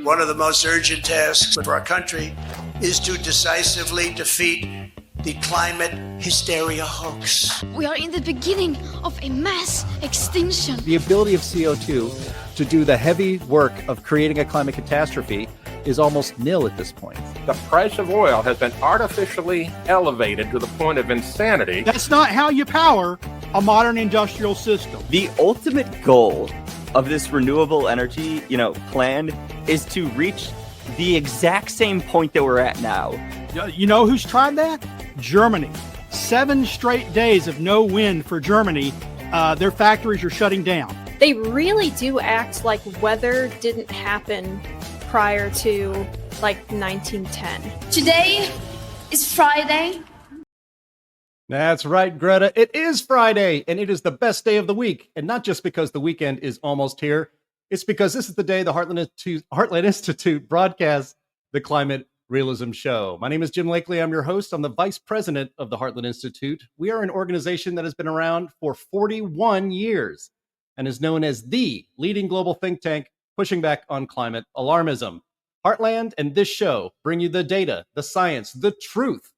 One of the most urgent tasks for our country is to decisively defeat the climate hysteria hoax. We are in the beginning of a mass extinction. The ability of CO2 to do the heavy work of creating a climate catastrophe is almost nil at this point. The price of oil has been artificially elevated to the point of insanity. That's not how you power a modern industrial system. The ultimate goal of this renewable energy, plan is to reach the exact same point that we're at now. You know who's tried that? Germany. 7 straight days of no wind for Germany. Their factories are shutting down. They really do act like weather didn't happen prior to 1910. Today is Friday. That's right, Greta. It is Friday, and it is the best day of the week. And not just because the weekend is almost here. It's because this is the day the Heartland Institute broadcasts the Climate Realism Show. My name is Jim Lakely. I'm your host. I'm the vice president of the Heartland Institute. We are an organization that has been around for 41 years and is known as the leading global think tank pushing back on climate alarmism. Heartland and this show bring you the data, the science, the truth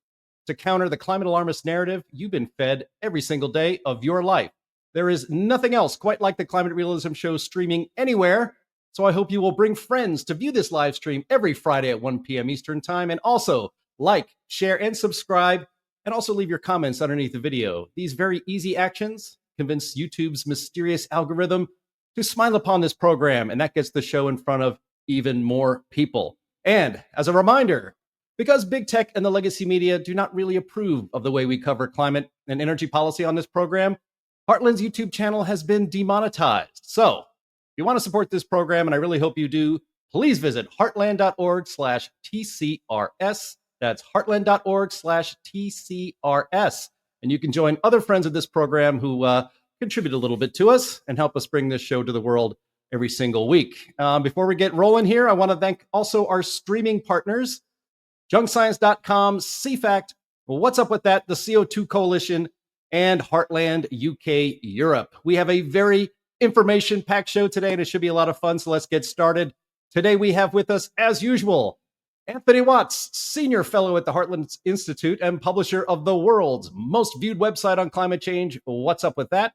to counter the climate alarmist narrative you've been fed every single day of your life. There is nothing else quite like the Climate Realism Show streaming anywhere. So I hope you will bring friends to view this live stream every Friday at 1 p.m. Eastern Time. And also like, share, and subscribe. And also leave your comments underneath the video. These very easy actions convince YouTube's mysterious algorithm to smile upon this program. And that gets the show in front of even more people. And as a reminder, because big tech and the legacy media do not really approve of the way we cover climate and energy policy on this program, Heartland's YouTube channel has been demonetized. So if you want to support this program, and I really hope you do, please visit heartland.org/TCRS. That's heartland.org/TCRS. And you can join other friends of this program who contribute a little bit to us and help us bring this show to the world every single week. Before we get rolling here, I want to thank also our streaming partners, junkscience.com, CFACT, What's Up With That, the CO2 Coalition, and Heartland UK Europe. We have a very information-packed show today, and it should be a lot of fun, so let's get started. Today we have with us, as usual, Anthony Watts, Senior Fellow at the Heartland Institute and publisher of the world's most viewed website on climate change, What's Up With That?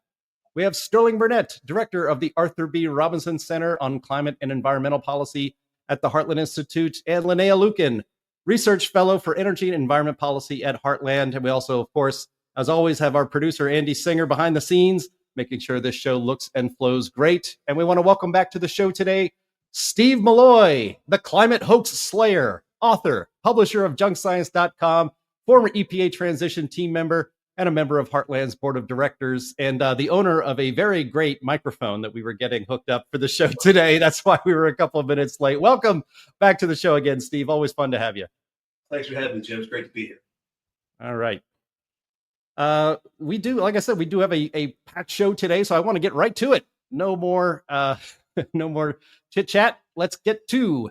We have Sterling Burnett, Director of the Arthur B. Robinson Center on Climate and Environmental Policy at the Heartland Institute, and Linnea Lueken, Research Fellow for Energy and Environment Policy at Heartland. And we also, of course, as always, have our producer, Andy Singer, behind the scenes, making sure this show looks and flows great. And we want to welcome back to the show today, Steve Milloy, the climate hoax slayer, author, publisher of junkscience.com, former EPA transition team member, and a member of Heartland's board of directors, and the owner of a very great microphone that we were getting hooked up for the show today. That's why we were a couple of minutes late. Welcome back to the show again, Steve. Always fun to have you. Thanks for having me, Jim. It's great to be here. All right. We do, like I said, we do have a packed show today, so I want to get right to it. No more chit chat. Let's get to,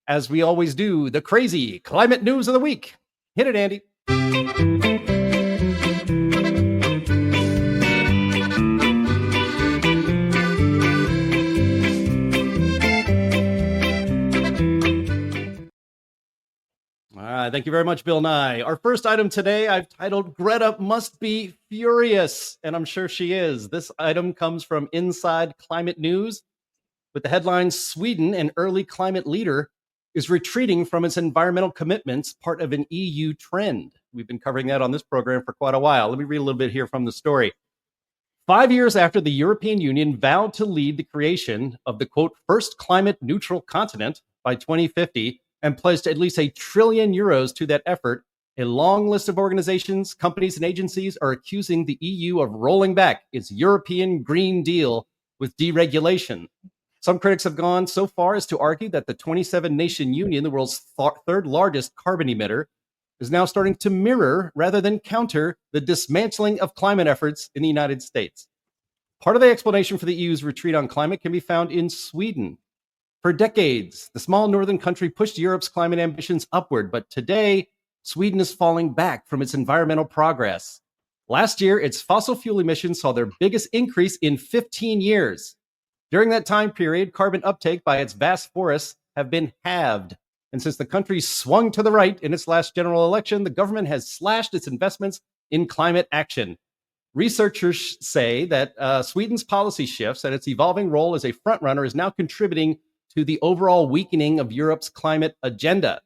as we always do, the crazy climate news of the week. Hit it, Andy. Thank you very much, Bill Nye. Our first item today, I've titled Greta Must Be Furious, and I'm sure she is. This item comes from Inside Climate News with the headline, Sweden, an early climate leader, is retreating from its environmental commitments, part of an EU trend. We've been covering that on this program for quite a while. Let me read a little bit here from the story. 5 years after the European Union vowed to lead the creation of the, quote, first climate neutral continent by 2050, and pledged at least €1 trillion to that effort, a long list of organizations, companies, and agencies are accusing the EU of rolling back its European Green Deal with deregulation. Some critics have gone so far as to argue that the 27-nation union, the world's third largest carbon emitter, is now starting to mirror rather than counter the dismantling of climate efforts in the United States. Part of the explanation for the EU's retreat on climate can be found in Sweden. For decades, the small northern country pushed Europe's climate ambitions upward, but today, Sweden is falling back from its environmental progress. Last year, its fossil fuel emissions saw their biggest increase in 15 years. During that time period, carbon uptake by its vast forests have been halved. And since the country swung to the right in its last general election, the government has slashed its investments in climate action. Researchers say that Sweden's policy shifts and its evolving role as a frontrunner is now contributing to the overall weakening of Europe's climate agenda.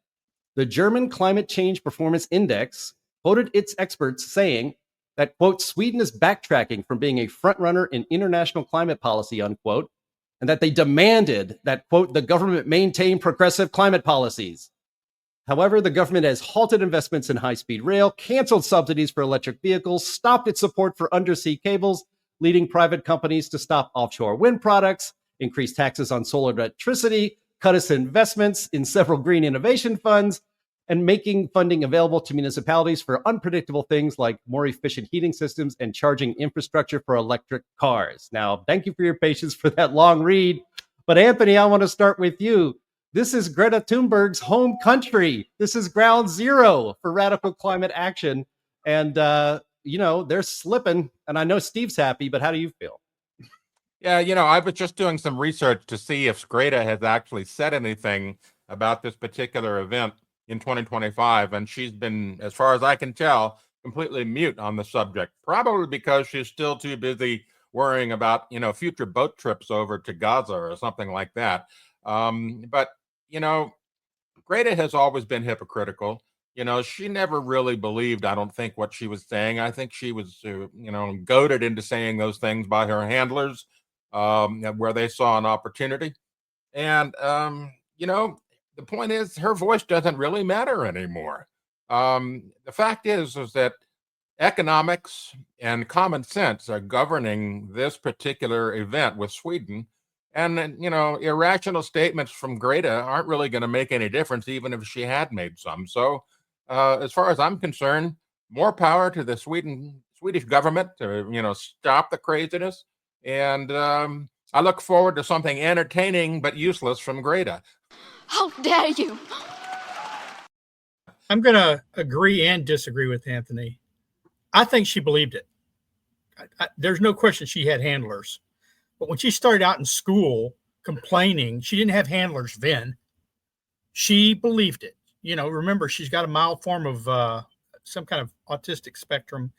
The German Climate Change Performance Index quoted its experts saying that, quote, Sweden is backtracking from being a frontrunner in international climate policy, unquote, and that they demanded that, quote, the government maintain progressive climate policies. However, the government has halted investments in high-speed rail, canceled subsidies for electric vehicles, stopped its support for undersea cables, leading private companies to stop offshore wind products, increase taxes on solar electricity, cut its investments in several green innovation funds, and making funding available to municipalities for unpredictable things like more efficient heating systems and charging infrastructure for electric cars. Now, thank you for your patience for that long read. But Anthony, I want to start with you. This is Greta Thunberg's home country. This is ground zero for radical climate action. And, they're slipping. And I know Steve's happy, but how do you feel? Yeah, I was just doing some research to see if Greta has actually said anything about this particular event in 2025. And she's been, as far as I can tell, completely mute on the subject, probably because she's still too busy worrying about, future boat trips over to Gaza or something like that. But Greta has always been hypocritical. She never really believed, I don't think, what she was saying. I think she was, goaded into saying those things by her handlers, where they saw an opportunity. And, the point is, her voice doesn't really matter anymore. The fact is that economics and common sense are governing this particular event with Sweden. And, irrational statements from Greta aren't really going to make any difference, even if she had made some. So, as far as I'm concerned, more power to the Swedish government to, stop the craziness. And I look forward to something entertaining but useless from Greta. How dare you? I'm going to agree and disagree with Anthony. I think she believed it. There's no question she had handlers. But when she started out in school complaining, she didn't have handlers then. She believed it. Remember, she's got a mild form of some kind of autistic spectrum,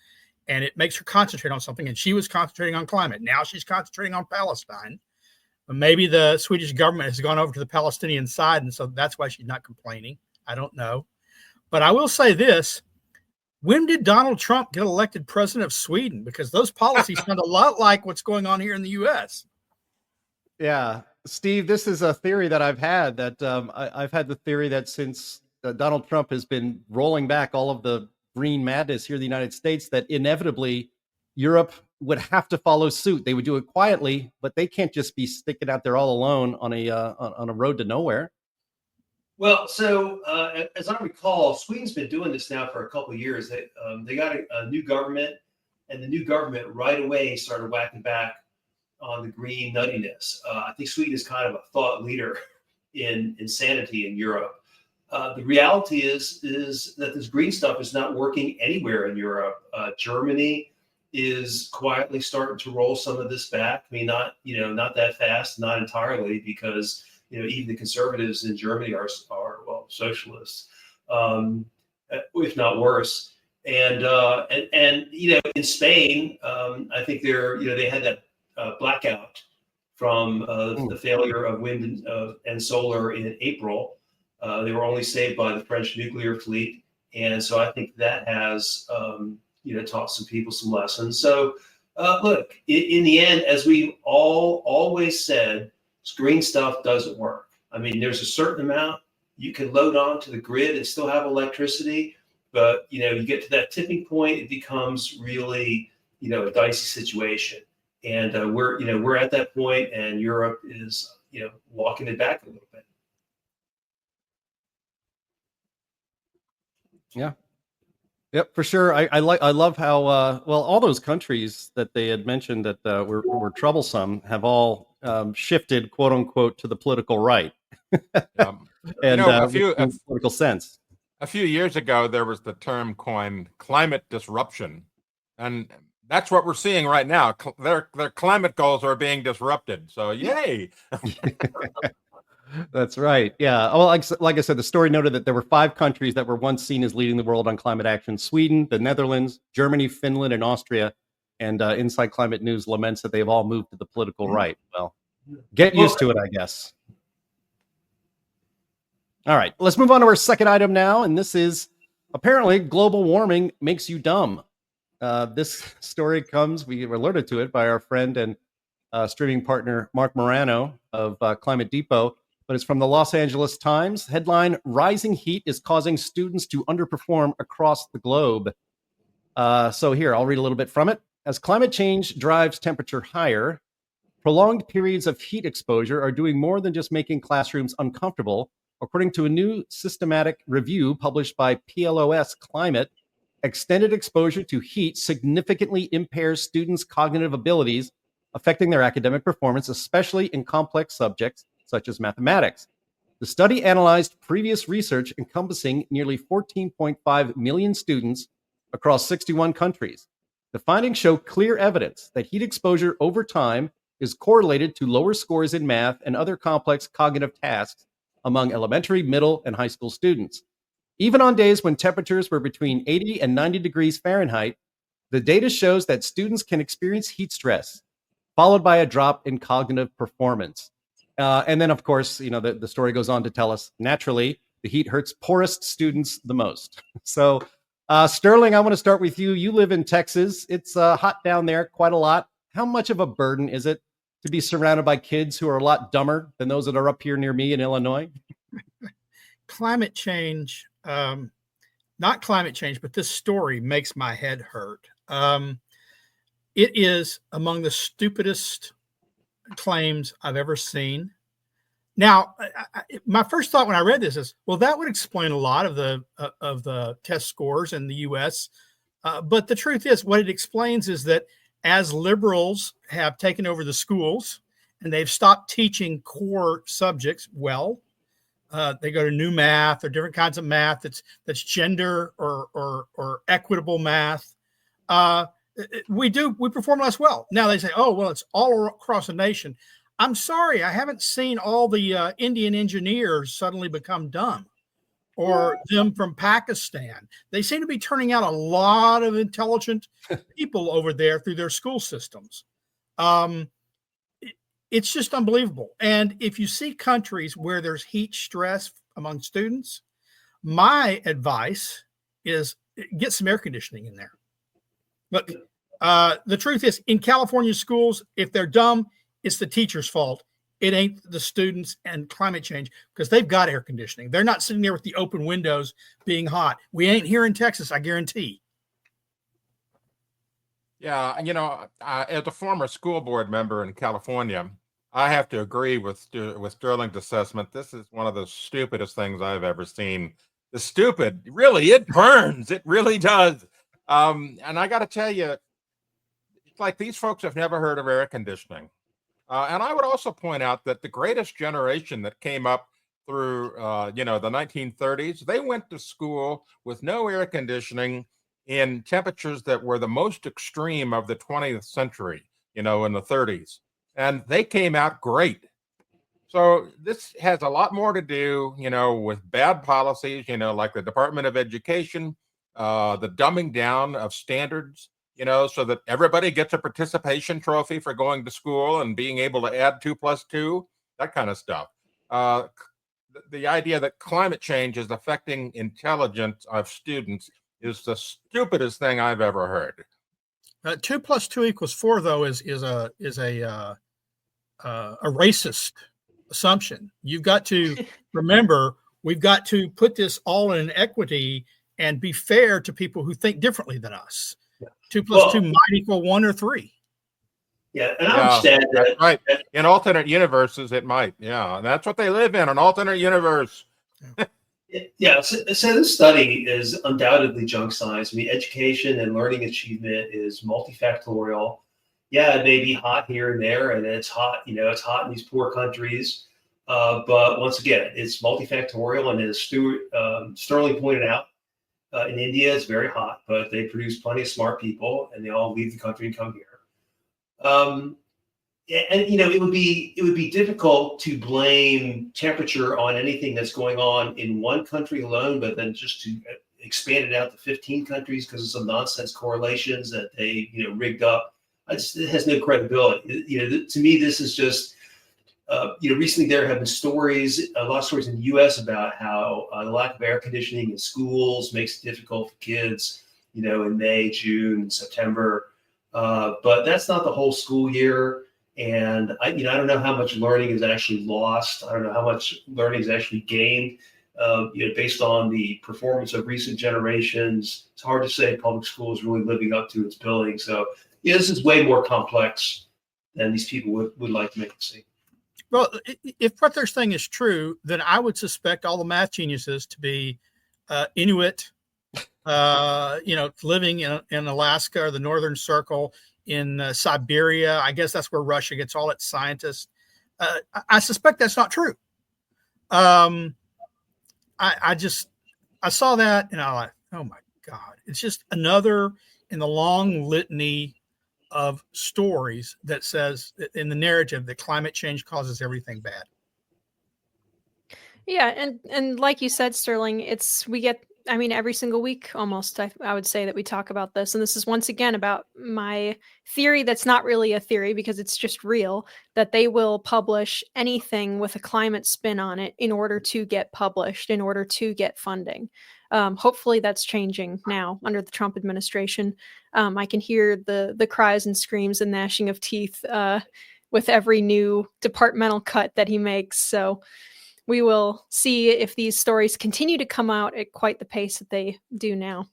and it makes her concentrate on something. And she was concentrating on climate. Now she's concentrating on Palestine. Maybe the Swedish government has gone over to the Palestinian side, and so that's why she's not complaining. I don't know. But I will say this. When did Donald Trump get elected president of Sweden? Because those policies sound a lot like what's going on here in the U.S. Yeah. Steve, this is a theory that I've had, that I've had the theory that since Donald Trump has been rolling back all of the green madness here in the United States, that inevitably Europe would have to follow suit. They would do it quietly, but they can't just be sticking out there all alone on a road to nowhere. Well, so as I recall, Sweden's been doing this now for a couple of years. They got a new government, and the new government right away started whacking back on the green nuttiness. I think Sweden is kind of a thought leader in insanity in Europe. The reality is that this green stuff is not working anywhere in Europe. Germany is quietly starting to roll some of this back. I mean, not that fast, not entirely, because even the conservatives in Germany are socialists, if not worse. And in Spain, I think they had that blackout from the failure of wind and solar in April. They were only saved by the French nuclear fleet, and so I think that has taught some people some lessons. So look, in the end, as we always said, green stuff doesn't work. I mean, there's a certain amount you can load onto the grid and still have electricity, but you get to that tipping point, it becomes really a dicey situation. And we're at that point, and Europe is walking it back a little bit. Yeah. Yep, for sure. I love how all those countries that they had mentioned that were troublesome have all shifted, quote unquote, to the political right. And political sense. A few years ago, there was the term coined climate disruption, and that's what we're seeing right now. Their climate goals are being disrupted. So yay! That's right. Yeah. Well, like I said, the story noted that there were 5 countries that were once seen as leading the world on climate action: Sweden, the Netherlands, Germany, Finland, and Austria. And Inside Climate News laments that they've all moved to the political right. Well, get used to it, I guess. All right, let's move on to our second item now. And this is apparently global warming makes you dumb. This story comes, we were alerted to it by our friend and streaming partner, Mark Morano of Climate Depot, but it's from the Los Angeles Times. Headline: Rising heat is causing students to underperform across the globe. So here, I'll read a little bit from it. As climate change drives temperature higher, prolonged periods of heat exposure are doing more than just making classrooms uncomfortable. According to a new systematic review published by PLOS Climate, extended exposure to heat significantly impairs students' cognitive abilities, affecting their academic performance, especially in complex subjects such as mathematics. The study analyzed previous research encompassing nearly 14.5 million students across 61 countries. The findings show clear evidence that heat exposure over time is correlated to lower scores in math and other complex cognitive tasks among elementary, middle, and high school students. Even on days when temperatures were between 80 and 90 degrees Fahrenheit, the data shows that students can experience heat stress, followed by a drop in cognitive performance. And then, of course, the story goes on to tell us, naturally, the heat hurts poorest students the most. So, Sterling, I want to start with you. You live in Texas. It's hot down there quite a lot. How much of a burden is it to be surrounded by kids who are a lot dumber than those that are up here near me in Illinois? Climate change, not climate change, but this story makes my head hurt. It is among the stupidest claims I've ever seen. Now, my first thought when I read this is, well, that would explain a lot of the test scores in the U.S. But the truth is, what it explains is that as liberals have taken over the schools and they've stopped teaching core subjects well, they go to new math or different kinds of math that's gender or equitable math. We perform less well. Now they say, oh, well, it's all across the nation. I'm sorry, I haven't seen all the Indian engineers suddenly become dumb, or them from Pakistan. They seem to be turning out a lot of intelligent people over there through their school systems. It's just unbelievable. And if you see countries where there's heat stress among students, my advice is get some air conditioning in there. Look, the truth is, in California schools, if they're dumb, it's the teacher's fault. It ain't the students and climate change, because they've got air conditioning. They're not sitting there with the open windows being hot. We ain't here in Texas, I guarantee. Yeah, as a former school board member in California, I have to agree with Sterling's assessment. This is one of the stupidest things I've ever seen. The stupid, really, it burns. It really does. And I got to tell you, it's like these folks have never heard of air conditioning. And I would also point out that the greatest generation that came up through, the 1930s, they went to school with no air conditioning in temperatures that were the most extreme of the 20th century, in the 30s. And they came out great. So this has a lot more to do, with bad policies, like the Department of Education, the dumbing down of standards, so that everybody gets a participation trophy for going to school and being able to add 2 + 2, that kind of stuff. The idea that climate change is affecting intelligence of students is the stupidest thing I've ever heard. 2 + 2 = 4, though, is a racist assumption. You've got to remember, we've got to put this all in equity and be fair to people who think differently than us. 2 + 2 might equal 1 or 3. Yeah, and I understand that. That's right. In alternate universes, it might. Yeah, and that's what they live in, an alternate universe. Yeah, so this study is undoubtedly junk science. I mean, education and learning achievement is multifactorial. Yeah, it may be hot here and there, and it's hot, it's hot in these poor countries. But once again, it's multifactorial, and as Sterling pointed out, In India, it's very hot, but they produce plenty of smart people, and they all leave the country and come here. And it would be difficult to blame temperature on anything that's going on in one country alone, but then just to expand it out to 15 countries because of some nonsense correlations that they rigged up. It has no credibility. To me, this is just recently there have been a lot of stories in the U.S. about how the lack of air conditioning in schools makes it difficult for kids, in May, June, September. But that's not the whole school year. And I don't know how much learning is actually lost. I don't know how much learning is actually gained, based on the performance of recent generations. It's hard to say public school is really living up to its billing. So this is way more complex than these people would like to make it seem. Well, if what they're saying is true, then I would suspect all the math geniuses to be Inuit, living in Alaska or the Northern Circle, in Siberia. I guess that's where Russia gets all its scientists. I suspect that's not true. I saw that and I was like, oh my God, it's just another in the long litany of stories that says in the narrative that climate change causes everything bad. Yeah, and like you said, Sterling, every single week almost, I would say that we talk about this. And this is once again about my theory that's not really a theory because it's just real, that they will publish anything with a climate spin on it in order to get published, in order to get funding. Hopefully that's changing now under the Trump administration. I can hear the cries and screams and gnashing of teeth with every new departmental cut that he makes. So we will see if these stories continue to come out at quite the pace that they do now.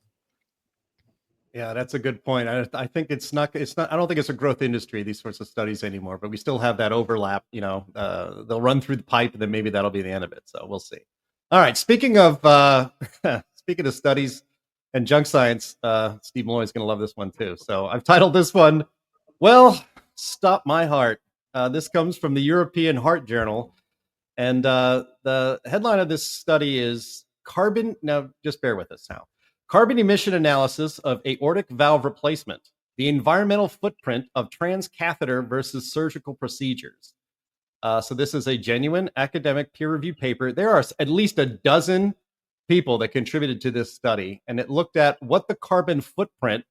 Yeah, that's a good point. I think it's not, I don't think it's a growth industry, these sorts of studies anymore, but we still have that overlap, they'll run through the pipe and then maybe that'll be the end of it. So we'll see. All right. Speaking of studies and junk science, Steve Milloy is going to love this one too. So I've titled this one, Well, Stop My Heart. This comes from the European Heart Journal. And the headline of this study is now just bear with us now. Carbon emission analysis of aortic valve replacement, the environmental footprint of transcatheter versus surgical procedures. So this is a genuine academic peer-reviewed paper. There are at least a dozen people that contributed to this study, and it looked at what the carbon footprint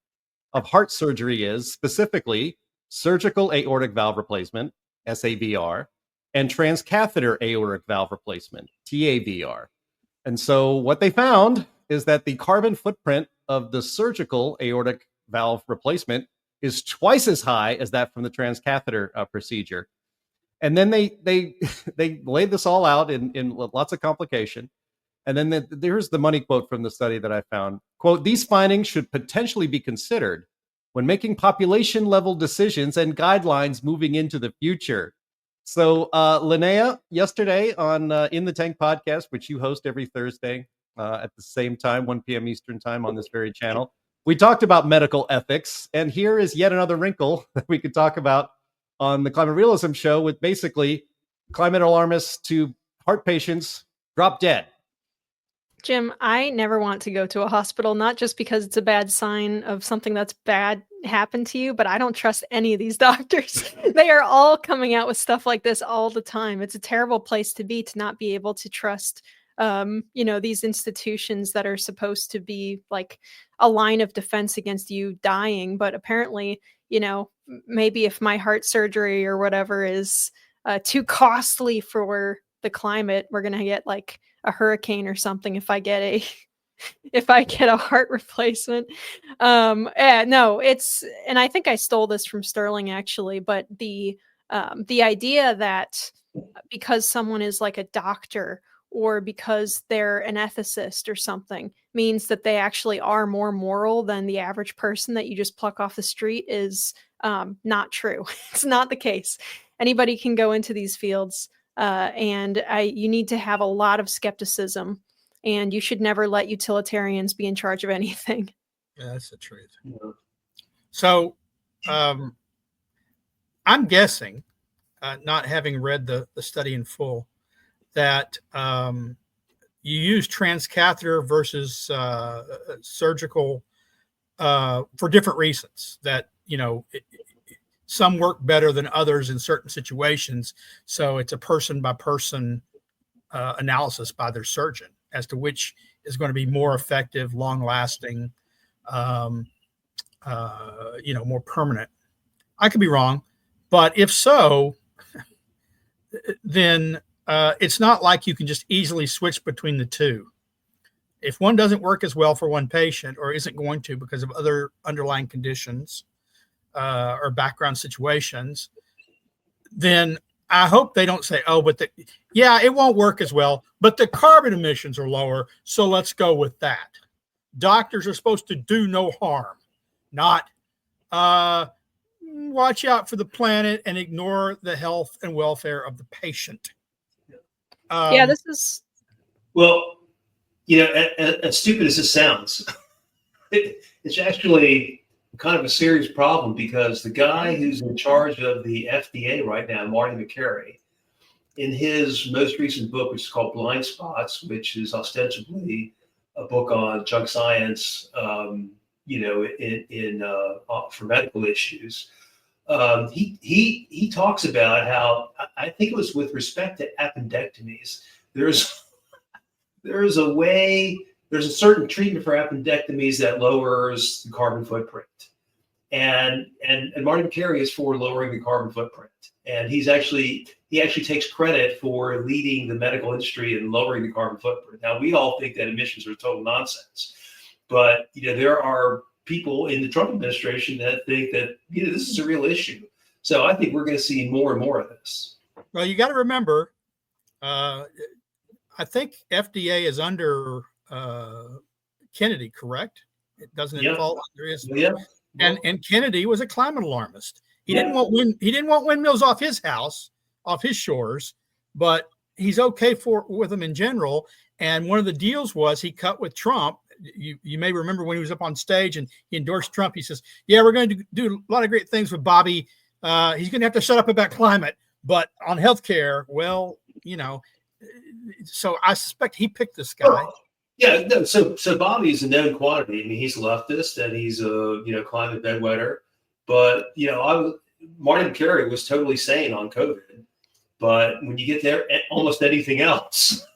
of heart surgery is, specifically surgical aortic valve replacement, SAVR, and transcatheter aortic valve replacement, TAVR. And so what they found is that the carbon footprint of the surgical aortic valve replacement is twice as high as that from the transcatheter procedure. And then they laid this all out in lots of complication. And then here's the money quote from the study that I found. Quote, these findings should potentially be considered when making population level decisions and guidelines moving into the future. So Linnea, yesterday on In the Tank podcast, which you host every Thursday at the same time, 1 p.m. Eastern time on this very channel, we talked about medical ethics. And here is yet another wrinkle that we could talk about on the Climate Realism show, with basically climate alarmists to heart patients drop dead. Jim, I never want to go to a hospital, not just because it's a bad sign of something that's bad happened to you, but I don't trust any of these doctors. They are all coming out with stuff like this all the time. It's a terrible place to be, to not be able to trust, these institutions that are supposed to be like a line of defense against you dying. But apparently, maybe if my heart surgery or whatever is too costly for the climate, we're going to get like a hurricane or something if I get a heart replacement. And I think I stole this from Sterling actually, but the idea that because someone is like a doctor or because they're an ethicist or something means that they actually are more moral than the average person that you just pluck off the street is not true. It's not the case. Anybody can go into these fields. You need to have a lot of skepticism, and you should never let utilitarians be in charge of anything. Yeah, that's the truth. So, I'm guessing, not having read the study in full, that you use transcatheter versus surgical for different reasons. That some work better than others in certain situations. So it's a person by person analysis by their surgeon as to which is going to be more effective, long lasting, more permanent. I could be wrong, but if so, then it's not like you can just easily switch between the two. If one doesn't work as well for one patient or isn't going to because of other underlying conditions or background situations, then I hope they don't say, oh, but it won't work as well, but the carbon emissions are lower, so let's go with that. Doctors are supposed to do no harm, not watch out for the planet and ignore the health and welfare of the patient. This is... Well, as stupid as this sounds, it's actually kind of a serious problem because the guy who's in charge of the FDA right now, Marty Makary, in his most recent book, which is called Blind Spots, which is ostensibly a book on junk science, for medical issues, he talks about how, I think it was with respect to appendectomies, there's a certain treatment for appendectomies that lowers the carbon footprint. And Marty Makary is for lowering the carbon footprint. And he actually takes credit for leading the medical industry in lowering the carbon footprint. Now, we all think that emissions are total nonsense, but there are people in the Trump administration that think that this is a real issue. So I think we're going to see more and more of this. Well, you got to remember, I think FDA is under Kennedy, correct? It doesn't fall under his. Yeah. And Kennedy was a climate alarmist. He didn't want windmills off his house, off his shores, but he's okay with them in general. And one of the deals was he cut with Trump. You may remember when he was up on stage and he endorsed Trump. He says, "Yeah, we're going to do a lot of great things with Bobby. He's going to have to shut up about climate, but on healthcare, well, So I suspect he picked this guy." Oh. Yeah, no, so Bobby's a known quantity. I mean, he's leftist and he's a climate bedwetter. But Marty Makary was totally sane on COVID. But when you get there, almost anything else,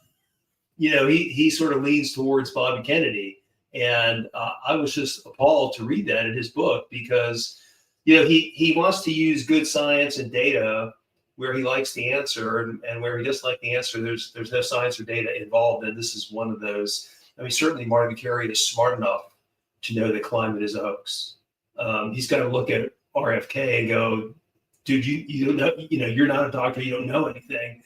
he sort of leans towards Bobby Kennedy. And I was just appalled to read that in his book because he wants to use good science and data where he likes the answer, and where he doesn't like the answer, there's no science or data involved. And this is one of those. I mean, certainly Marty Makary is smart enough to know that climate is a hoax. He's got to look at RFK and go, dude, you don't know, you're not a doctor, you don't know anything.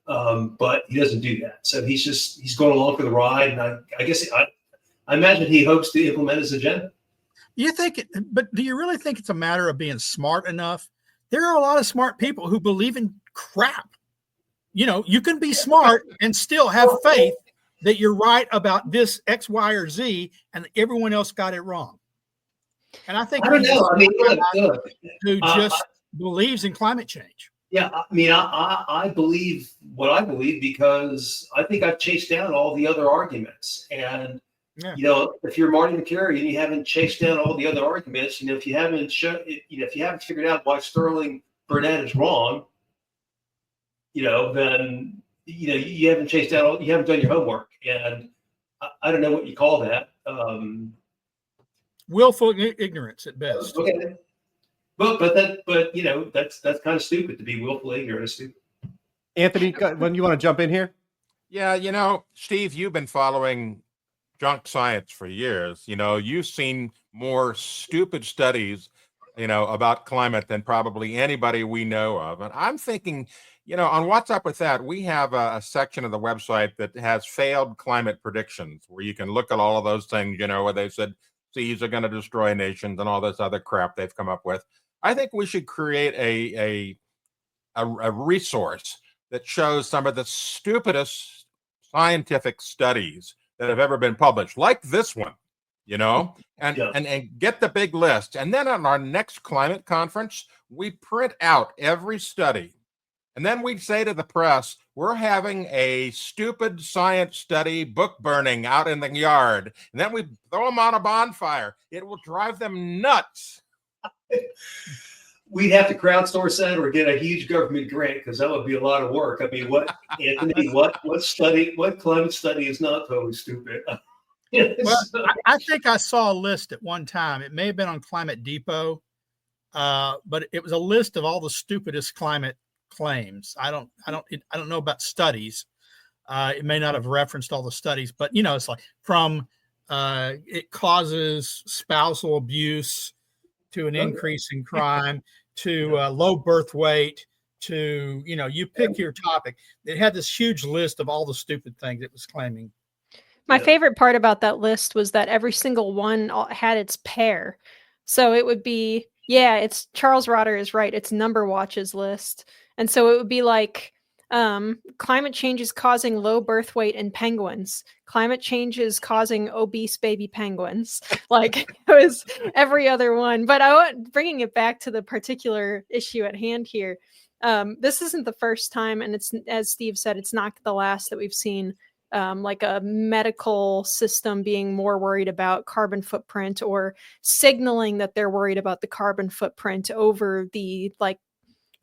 But he doesn't do that. So he's going along for the ride. And I guess I imagine he hopes to implement his agenda. But do you really think it's a matter of being smart enough? There are a lot of smart people who believe in crap. You can be smart and still have faith that you're right about this X, Y, or Z, and everyone else got it wrong. And I think I don't know. I mean, who just believes in climate change. Yeah, I mean, I believe what I believe because I think I've chased down all the other arguments. And if you're Marty Makary and you haven't chased down all the other arguments, if you haven't figured out why Sterling Burnett is wrong, then you haven't chased down you haven't done your homework. And I don't know what you call that. Willful ignorance at best. Okay. But that's kind of stupid to be willfully ignorant. Stupid. Anthony, when you want to jump in here? Yeah, Steve, you've been following junk science for years. You've seen more stupid studies, about climate than probably anybody we know of. And I'm thinking, on What's Up With That, we have a section of the website that has failed climate predictions where you can look at all of those things, where they said seas are going to destroy nations and all this other crap they've come up with. I think we should create a resource that shows some of the stupidest scientific studies that have ever been published, like this one, and get the big list. And then on our next climate conference, we print out every study And then we'd say to the press, we're having a stupid science study book burning out in the yard. And then we throw them on a bonfire. It will drive them nuts. We'd have to crowdsource that or get a huge government grant, because that would be a lot of work. I mean, what, Anthony, what climate study is not totally stupid? Well, I think I saw a list at one time. It may have been on Climate Depot, but it was a list of all the stupidest climate claims. I don't know about studies. It may not have referenced all the studies, but it's like from it causes spousal abuse to an increase in crime to low birth weight to you pick your topic. It had this huge list of all the stupid things it was claiming. My favorite part about that list was that every single one had its pair. So it would be, it's Charles Rotter is right. It's Number Watch's list. And so it would be like, climate change is causing low birth weight in penguins. Climate change is causing obese baby penguins. Like it was every other one. But bringing it back to the particular issue at hand here. This isn't the first time, and it's, as Steve said, it's not the last that we've seen like a medical system being more worried about carbon footprint or signaling that they're worried about the carbon footprint over the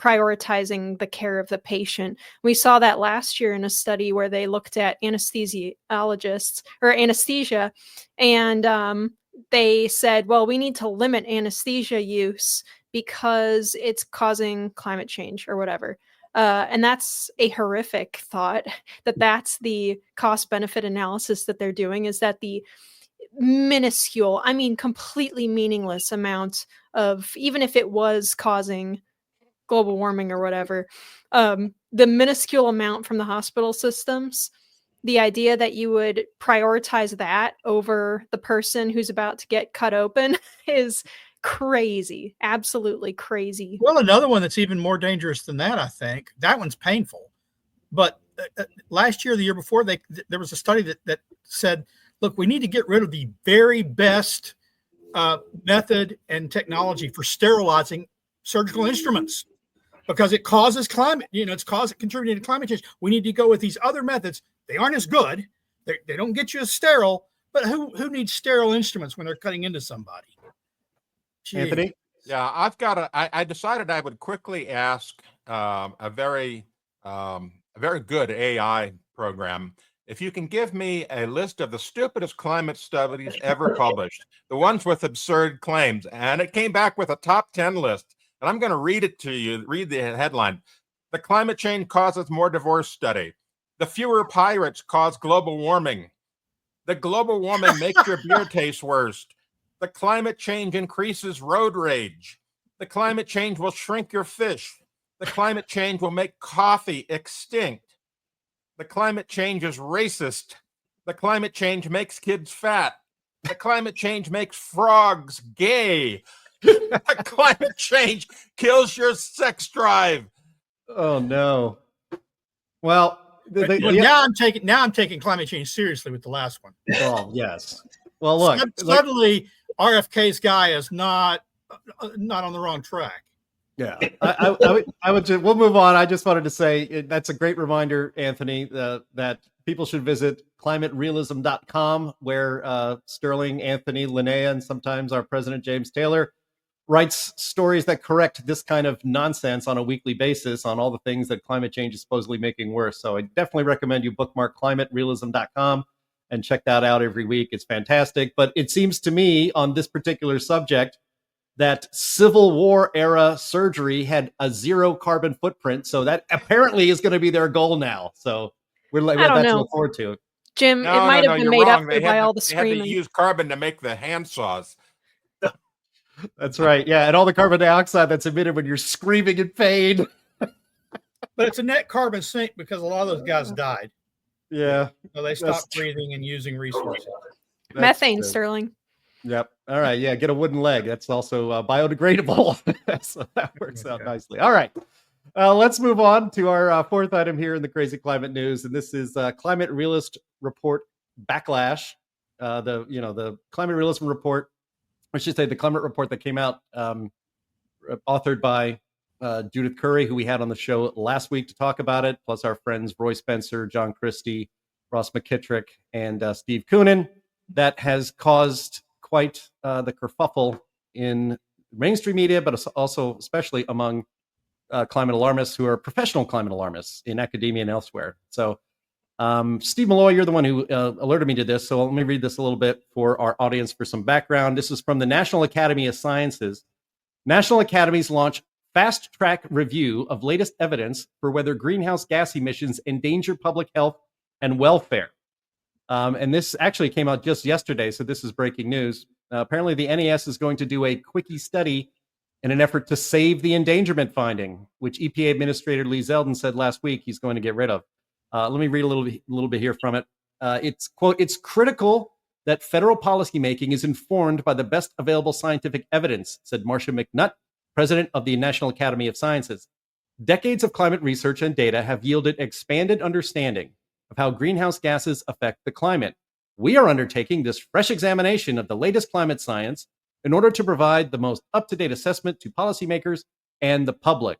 prioritizing the care of the patient. We saw that last year in a study where they looked at anesthesiologists or anesthesia, and they said, well, we need to limit anesthesia use because it's causing climate change or whatever. And that's a horrific thought, that's the cost benefit analysis that they're doing, is that the minuscule, completely meaningless amount of, even if it was causing global warming or whatever, the minuscule amount from the hospital systems, the idea that you would prioritize that over the person who's about to get cut open is crazy, absolutely crazy. Well, another one that's even more dangerous than that, I think, that one's painful. But last year, the year before, there was a study that said, look, we need to get rid of the very best method and technology for sterilizing surgical instruments because it causes climate, it's contributing to climate change. We need to go with these other methods. They aren't as good. They don't get you as sterile, but who needs sterile instruments when they're cutting into somebody? Gee. Anthony? Yeah, I decided I would quickly ask a very good AI program if you can give me a list of the stupidest climate studies ever published, the ones with absurd claims. And it came back with a top 10 list. And I'm going to read it to you. Read the headline. The climate change causes more divorce study. The fewer pirates cause global warming. The global warming makes your beer taste worse. The climate change increases road rage. The climate change will shrink your fish. The climate change will make coffee extinct. The climate change is racist. The climate change makes kids fat. The climate change makes frogs gay. The climate change kills your sex drive. Oh no. Well, now I'm taking climate change seriously with the last one. Oh yes. Well, look. Suddenly, RFK's guy is not on the wrong track. Yeah, I would just, we'll move on. I just wanted to say that's a great reminder, Anthony, that people should visit climaterealism.com, where Sterling, Anthony, Linnea, and sometimes our president, James Taylor, writes stories that correct this kind of nonsense on a weekly basis on all the things that climate change is supposedly making worse. So I definitely recommend you bookmark climaterealism.com and check that out every week. It's fantastic. But it seems to me on this particular subject that Civil War era surgery had a zero carbon footprint. So that apparently is going to be their goal now. So we're like, I don't to know. look forward to. Jim, it might have been made up by all the They had screaming. to use carbon to make the handsaws. That's right. Yeah. And all the carbon dioxide that's emitted when you're screaming in pain. But it's a net carbon sink because a lot of those guys died. Yeah. So they stopped breathing and using resources. Methane, true. Sterling. Yep. All right. Yeah. Get a wooden leg. That's also biodegradable. So that works out nicely. All right. Let's move on to our fourth item here in the crazy climate news. And this is Climate Realist Report Backlash. The Climate Realism Report, I should say the climate report that came out, authored by Judith Curry, who we had on the show last week to talk about it, plus our friends Roy Spencer, John Christie, Ross McKittrick, and Steve Koonin, that has caused quite the kerfuffle in mainstream media, but also especially among climate alarmists who are professional climate alarmists in academia and elsewhere. So Steve Milloy, you're the one who alerted me to this. So let me read this a little bit for our audience for some background. This is from the National Academy of Sciences. National Academies launch fast track review of latest evidence for whether greenhouse gas emissions endanger public health and welfare. And this actually came out just yesterday, so this is breaking news. Apparently, the NES is going to do a quickie study in an effort to save the endangerment finding, which EPA Administrator Lee Zeldin said last week he's going to get rid of. Let me read a little bit here from it. It's, quote, "It's critical that federal policymaking is informed by the best available scientific evidence," said Marcia McNutt, president of the National Academy of Sciences. "Decades of climate research and data have yielded expanded understanding of how greenhouse gases affect the climate. We are undertaking this fresh examination of the latest climate science in order to provide the most up-to-date assessment to policymakers and the public."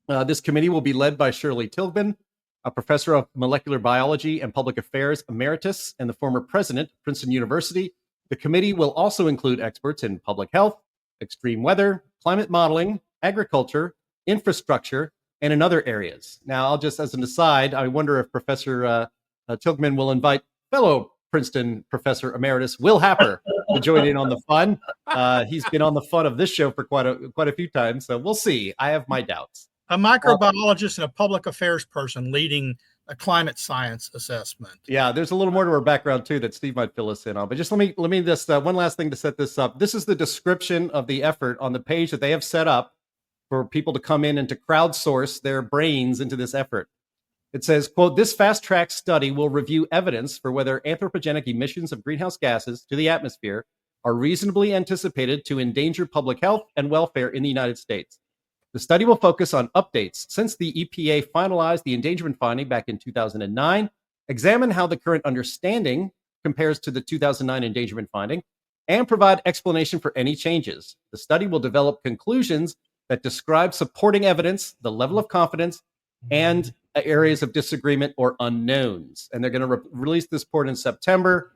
This committee will be led by Shirley Tilghman, a professor of molecular biology and public affairs emeritus and the former president of Princeton University. The committee will also include experts in public health, extreme weather, climate modeling, agriculture, infrastructure, and in other areas. Now, I'll just, as an aside, I wonder if Professor Tilghman will invite fellow Princeton professor emeritus Will Happer to join in on the fun. He's been on the fun of this show for quite a few times, so we'll see. I have my doubts. A microbiologist and a public affairs person leading a climate science assessment. Yeah, there's a little more to our background too that Steve might fill us in on. But just let me just one last thing to set this up. This is the description of the effort on the page that they have set up for people to come in and to crowdsource their brains into this effort. It says, quote, "This fast-track study will review evidence for whether anthropogenic emissions of greenhouse gases to the atmosphere are reasonably anticipated to endanger public health and welfare in the United States. The study will focus on updates since the EPA finalized the endangerment finding back in 2009, examine how the current understanding compares to the 2009 endangerment finding, and provide explanation for any changes. The study will develop conclusions that describe supporting evidence, the level of confidence, and areas of disagreement or unknowns." And they're going to release this report in September.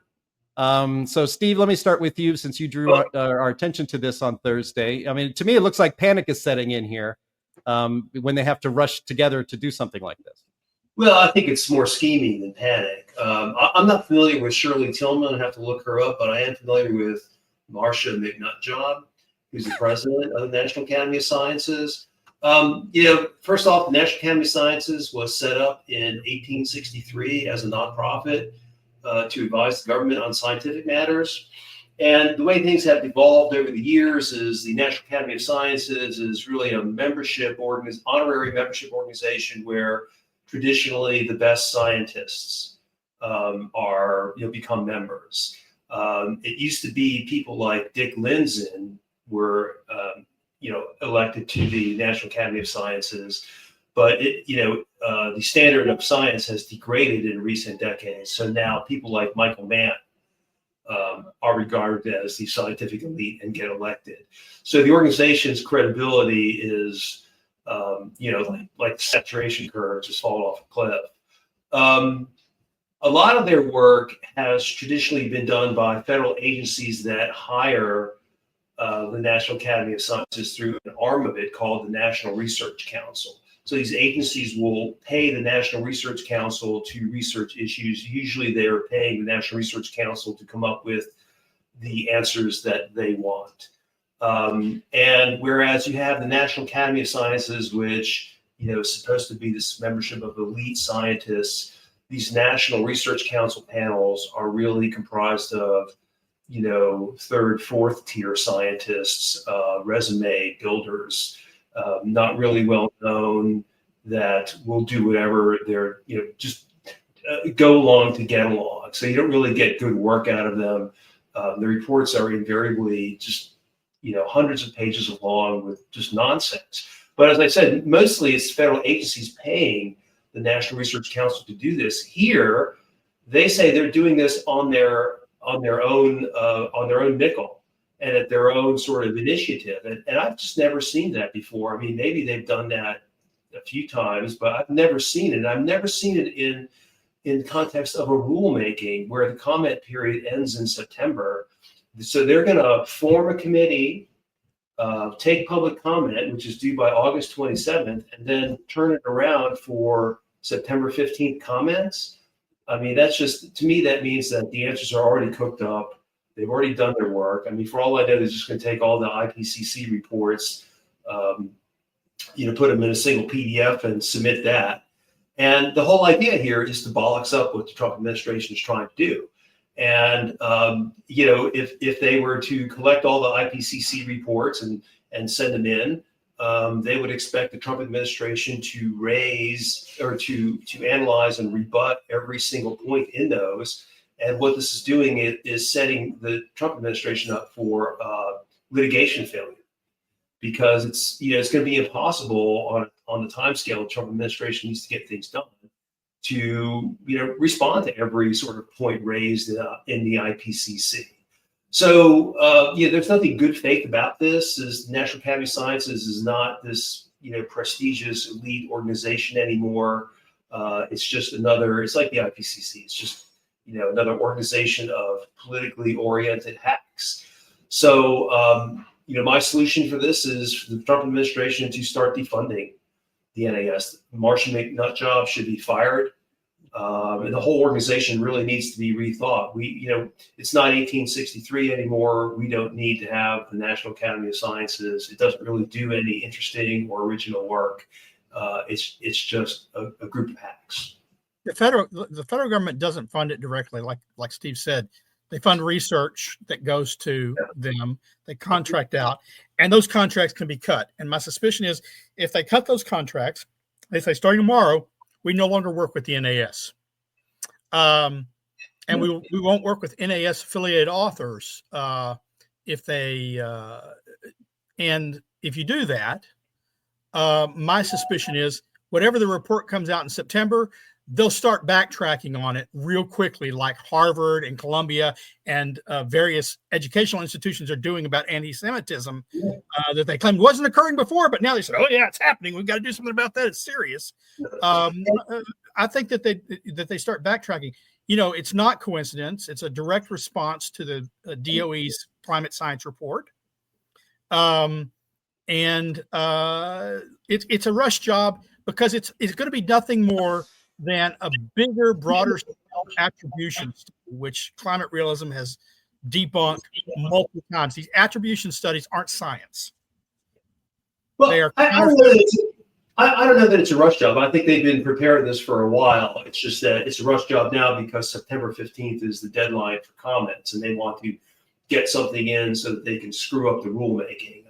So, Steve, let me start with you since you drew our attention to this on Thursday. I mean, to me, it looks like panic is setting in here when they have to rush together to do something like this. Well, I think it's more scheming than panic. I'm not familiar with Shirley Tillman. I have to look her up, but I am familiar with Marcia McNutt, who's the president of the National Academy of Sciences. First off, the National Academy of Sciences was set up in 1863 as a nonprofit to advise the government on scientific matters. And the way things have evolved over the years is the National Academy of Sciences is really a honorary membership organization where traditionally the best scientists become members. It used to be people like Dick Lindzen were elected to the National Academy of Sciences, but the standard of science has degraded in recent decades. So now people like Michael Mann are regarded as the scientific elite and get elected. So the organization's credibility is, like the saturation curve just falling off a cliff. A lot of their work has traditionally been done by federal agencies that hire the National Academy of Sciences through an arm of it called the National Research Council. So these agencies will pay the National Research Council to research issues. Usually they're paying the National Research Council to come up with the answers that they want. And whereas you have the National Academy of Sciences, which is supposed to be this membership of elite scientists, these National Research Council panels are really comprised of third, fourth tier scientists, resume builders, not really well known, that will do whatever they're, just go along to get along. So you don't really get good work out of them. The reports are invariably just, hundreds of pages long with just nonsense. But as I said, mostly it's federal agencies paying the National Research Council to do this. Here, they say they're doing this on their own nickel, and at their own sort of initiative. And I've just never seen that before. I mean, maybe they've done that a few times, but I've never seen it. I've never seen it in context of a rulemaking where the comment period ends in September. So they're going to form a committee, take public comment, which is due by August 27th, and then turn it around for September 15th comments. I mean, that's just, to me, that means that the answers are already cooked up. They've already done their work. I mean, for all I know, they're just going to take all the IPCC reports, put them in a single PDF and submit that. And the whole idea here is to bollocks up what the Trump administration is trying to do. And, if they were to collect all the IPCC reports and send them in, they would expect the Trump administration to raise or to analyze and rebut every single point in those. And what this is doing is setting the Trump administration up for litigation failure, because it's going to be impossible on the timescale the Trump administration needs to get things done to respond to every sort of point raised in the IPCC. So there's nothing good faith about this. As the National Academy of Sciences is not this prestigious elite organization anymore. It's just another. It's like the IPCC. It's just another organization of politically oriented hacks. So my solution for this is for the Trump administration to start defunding the NAS. Marshall McNutjob should be fired. And the whole organization really needs to be rethought. It's not 1863 anymore. We don't need to have the National Academy of Sciences. It doesn't really do any interesting or original work. It's just a group of hacks. The federal government doesn't fund it directly, like Steve said. They fund research that goes to them. They contract out, and those contracts can be cut. And my suspicion is, if they cut those contracts, they say starting tomorrow, we no longer work with the NAS, and we won't work with NAS affiliated authors if you do that. My suspicion is whatever the report comes out in September, they'll start backtracking on it real quickly, like Harvard and Columbia and various educational institutions are doing about anti-Semitism that they claimed wasn't occurring before, but now they said, "Oh yeah, it's happening. We've got to do something about that. It's serious." I think that they start backtracking. It's not coincidence. It's a direct response to the DOE's climate science report, and it's a rush job because it's going to be nothing more than a bigger, broader attribution study, which climate realism has debunked multiple times. These attribution studies aren't science. Well, I don't know that it's a rush job. I think they've been preparing this for a while. It's just that it's a rush job now because September 15th is the deadline for comments, and they want to get something in so that they can screw up the rulemaking.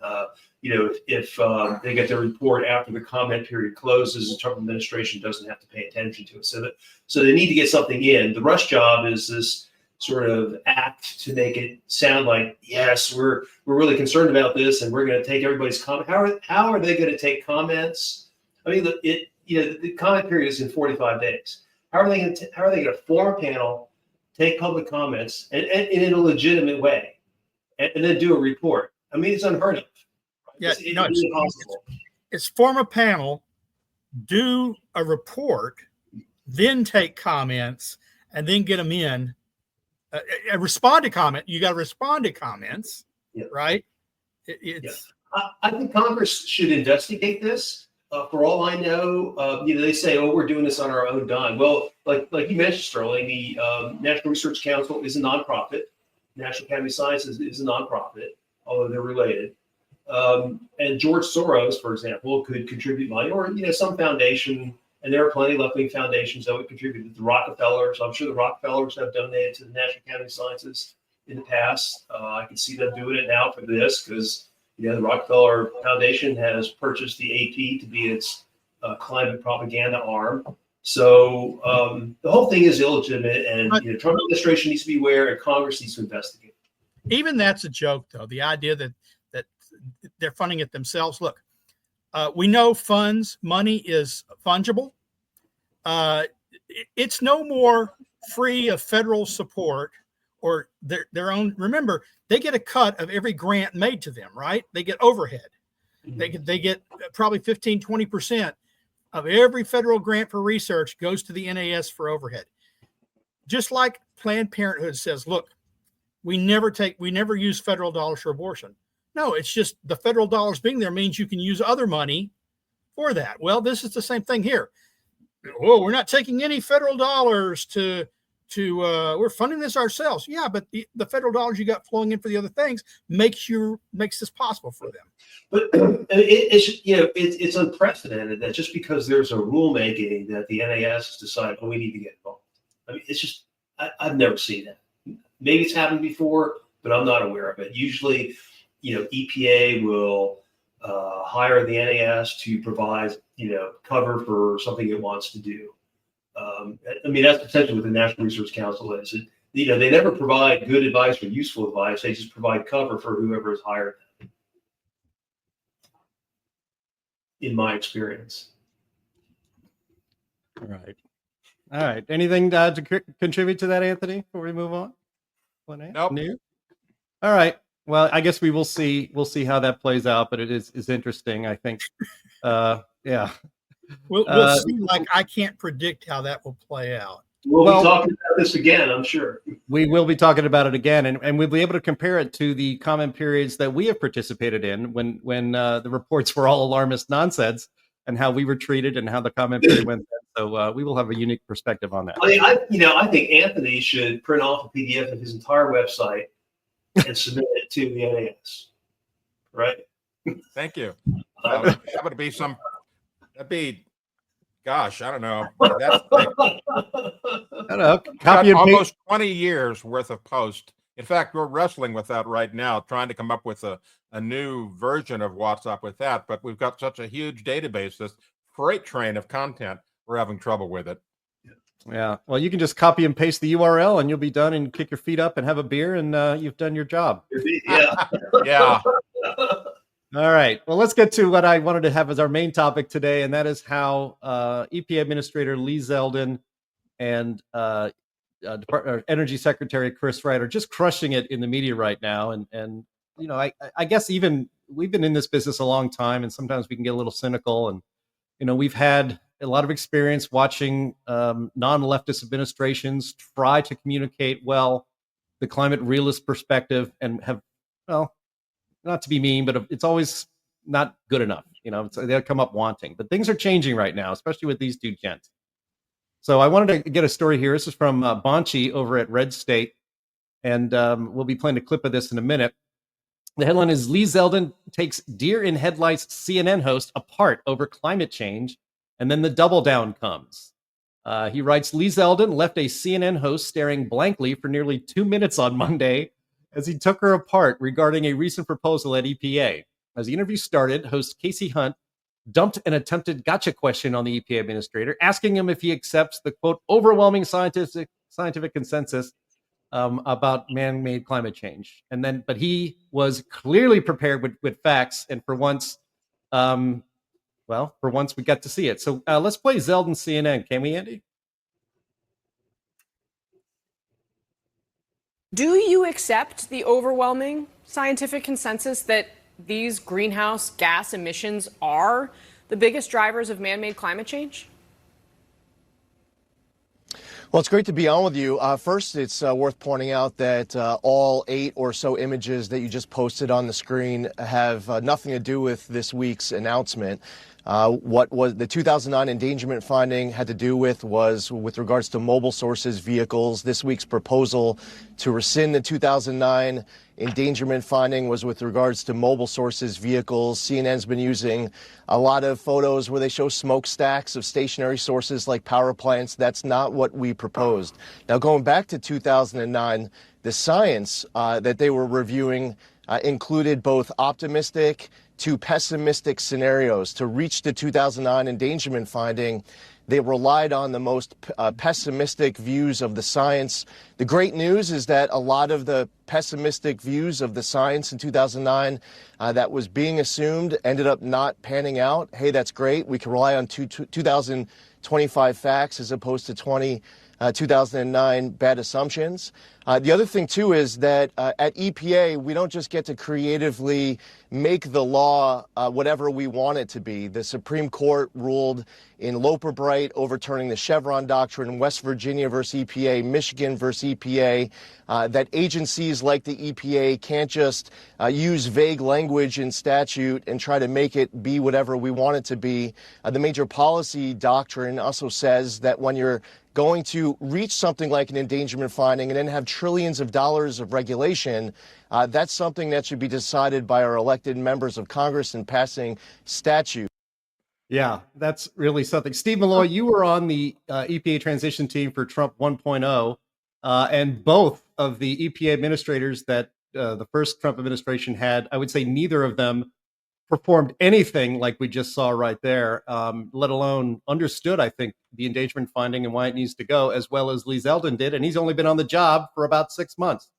If they get their report after the comment period closes, the Trump administration doesn't have to pay attention to it. So they need to get something in. The rush job is this sort of act to make it sound like, yes, we're really concerned about this, and we're going to take everybody's comment. How are they going to take comments? I mean, the comment period is in 45 days. How are they going to form a panel, take public comments, and in a legitimate way, and then do a report? I mean, it's unheard of. Yeah, it's impossible. It's form a panel, do a report, then take comments, and then get them in. Respond to comment. You got to respond to comments, right? I think Congress should investigate this. For all I know, they say, "Oh, we're doing this on our own dime." Well, like you mentioned, Sterling, the National Research Council is a nonprofit. National Academy of Sciences is a nonprofit, although they're related. And George Soros, for example, could contribute money, or some foundation, and there are plenty of left-wing foundations that would contribute. The Rockefellers, I'm sure the Rockefellers have donated to the National Academy of Sciences in the past. I can see them doing it now for this because the Rockefeller Foundation has purchased the AP to be its climate propaganda arm. So the whole thing is illegitimate, and the Trump administration needs to be aware, and Congress needs to investigate. Even that's a joke, though. The idea that they're funding it themselves. Look, we know money is fungible. It's no more free of federal support or their own. Remember, they get a cut of every grant made to them, right? They get overhead. They get probably 15-20% of every federal grant for research goes to the NAS for overhead. Just like Planned Parenthood says, look, we never use federal dollars for abortion. No, it's just the federal dollars being there means you can use other money for that. Well, this is the same thing here. Oh, we're not taking any federal dollars to we're funding this ourselves. Yeah, but the federal dollars you got flowing in for the other things makes this possible for them. But it's unprecedented that just because there's a rulemaking that the NAS decide, we need to get involved. I mean, it's just I've never seen that. Maybe it's happened before, but I'm not aware of it. Usually, EPA will hire the NAS to provide cover for something it wants to do. I mean, that's potentially what the National Research Council is. They never provide good advice or useful advice. They just provide cover for whoever is hired them, in my experience. All right. Anything to contribute to that, Anthony, before we move on? Nope. New? All right. Well, I guess we will see. We'll see how that plays out, but it is interesting, I think. Yeah. We'll see. Like, I can't predict how that will play out. We'll be talking about this again, I'm sure. We will be talking about it again, and we'll be able to compare it to the comment periods that we have participated in when the reports were all alarmist nonsense, and how we were treated and how the comment period went. So we will have a unique perspective on that. I think Anthony should print off a PDF of his entire website and submit it to the NAS. Right? Thank you. That would be that'd be, gosh, I don't know. That's like, I don't know. Copy almost 20 years worth of post. In fact, we're wrestling with that right now, trying to come up with a new version of what's up with that. But we've got such a huge database, this freight train of content, we're having trouble with it. Yeah. Well, you can just copy and paste the URL and you'll be done and kick your feet up and have a beer and you've done your job. Yeah. Yeah. All right. Well, let's get to what I wanted to have as our main topic today, and that is how EPA Administrator Lee Zeldin and Energy Secretary Chris Wright are just crushing it in the media right now. And I guess even we've been in this business a long time, and sometimes we can get a little cynical. And we've had a lot of experience watching non-leftist administrations try to communicate the climate realist perspective, and have not to be mean, but it's always not good enough. They'll come up wanting. But things are changing right now, especially with these two gents. So I wanted to get a story here. This is from Bonchi over at Red State, and we'll be playing a clip of this in a minute. The headline is Lee Zeldin takes deer in headlights CNN host apart over climate change, and then the double down comes. He writes, Lee Zeldin left a CNN host staring blankly for nearly 2 minutes on Monday as he took her apart regarding a recent proposal at EPA. As the interview started, host Casey Hunt dumped an attempted gotcha question on the EPA administrator, asking him if he accepts the, quote, overwhelming scientific consensus about man-made climate change. But he was clearly prepared with facts, and for once we got to see it. So let's play Zeldin CNN. Can we, Andy? Do you accept the overwhelming scientific consensus that these greenhouse gas emissions are the biggest drivers of man-made climate change? Well, it's great to be on with you. First, it's worth pointing out that all 8 or so images that you just posted on the screen have nothing to do with this week's announcement. What was the 2009 endangerment finding had to do was with regards to mobile sources vehicles. This week's proposal to rescind the 2009 endangerment finding was with regards to mobile sources vehicles. CNN's been using a lot of photos where they show smokestacks of stationary sources like power plants. That's not what we proposed. Now, going back to 2009, the science that they were reviewing included both optimistic to pessimistic scenarios. To reach the 2009 endangerment finding, they relied on the most pessimistic views of the science. The great news is that a lot of the pessimistic views of the science in 2009 that was being assumed ended up not panning out. Hey, that's great. We can rely on 2025 facts as opposed to 2009 bad assumptions. The other thing, too, is that at EPA, we don't just get to creatively make the law whatever we want it to be. The Supreme Court ruled in Loper-Bright overturning the Chevron doctrine, West Virginia versus EPA, Michigan versus EPA, that agencies like the EPA can't just use vague language in statute and try to make it be whatever we want it to be. The major policy doctrine also says that when you're going to reach something like an endangerment finding and then have trillions of dollars of regulation, that's something that should be decided by our elected members of Congress in passing statute. Yeah, that's really something. Steve Milloy, you were on the EPA transition team for Trump 1.0, and both of the EPA administrators that the first Trump administration had, I would say neither of them performed anything like we just saw right there, let alone understood, I think, the endangerment finding and why it needs to go, as well as Lee Zeldin did. And he's only been on the job for about 6 months.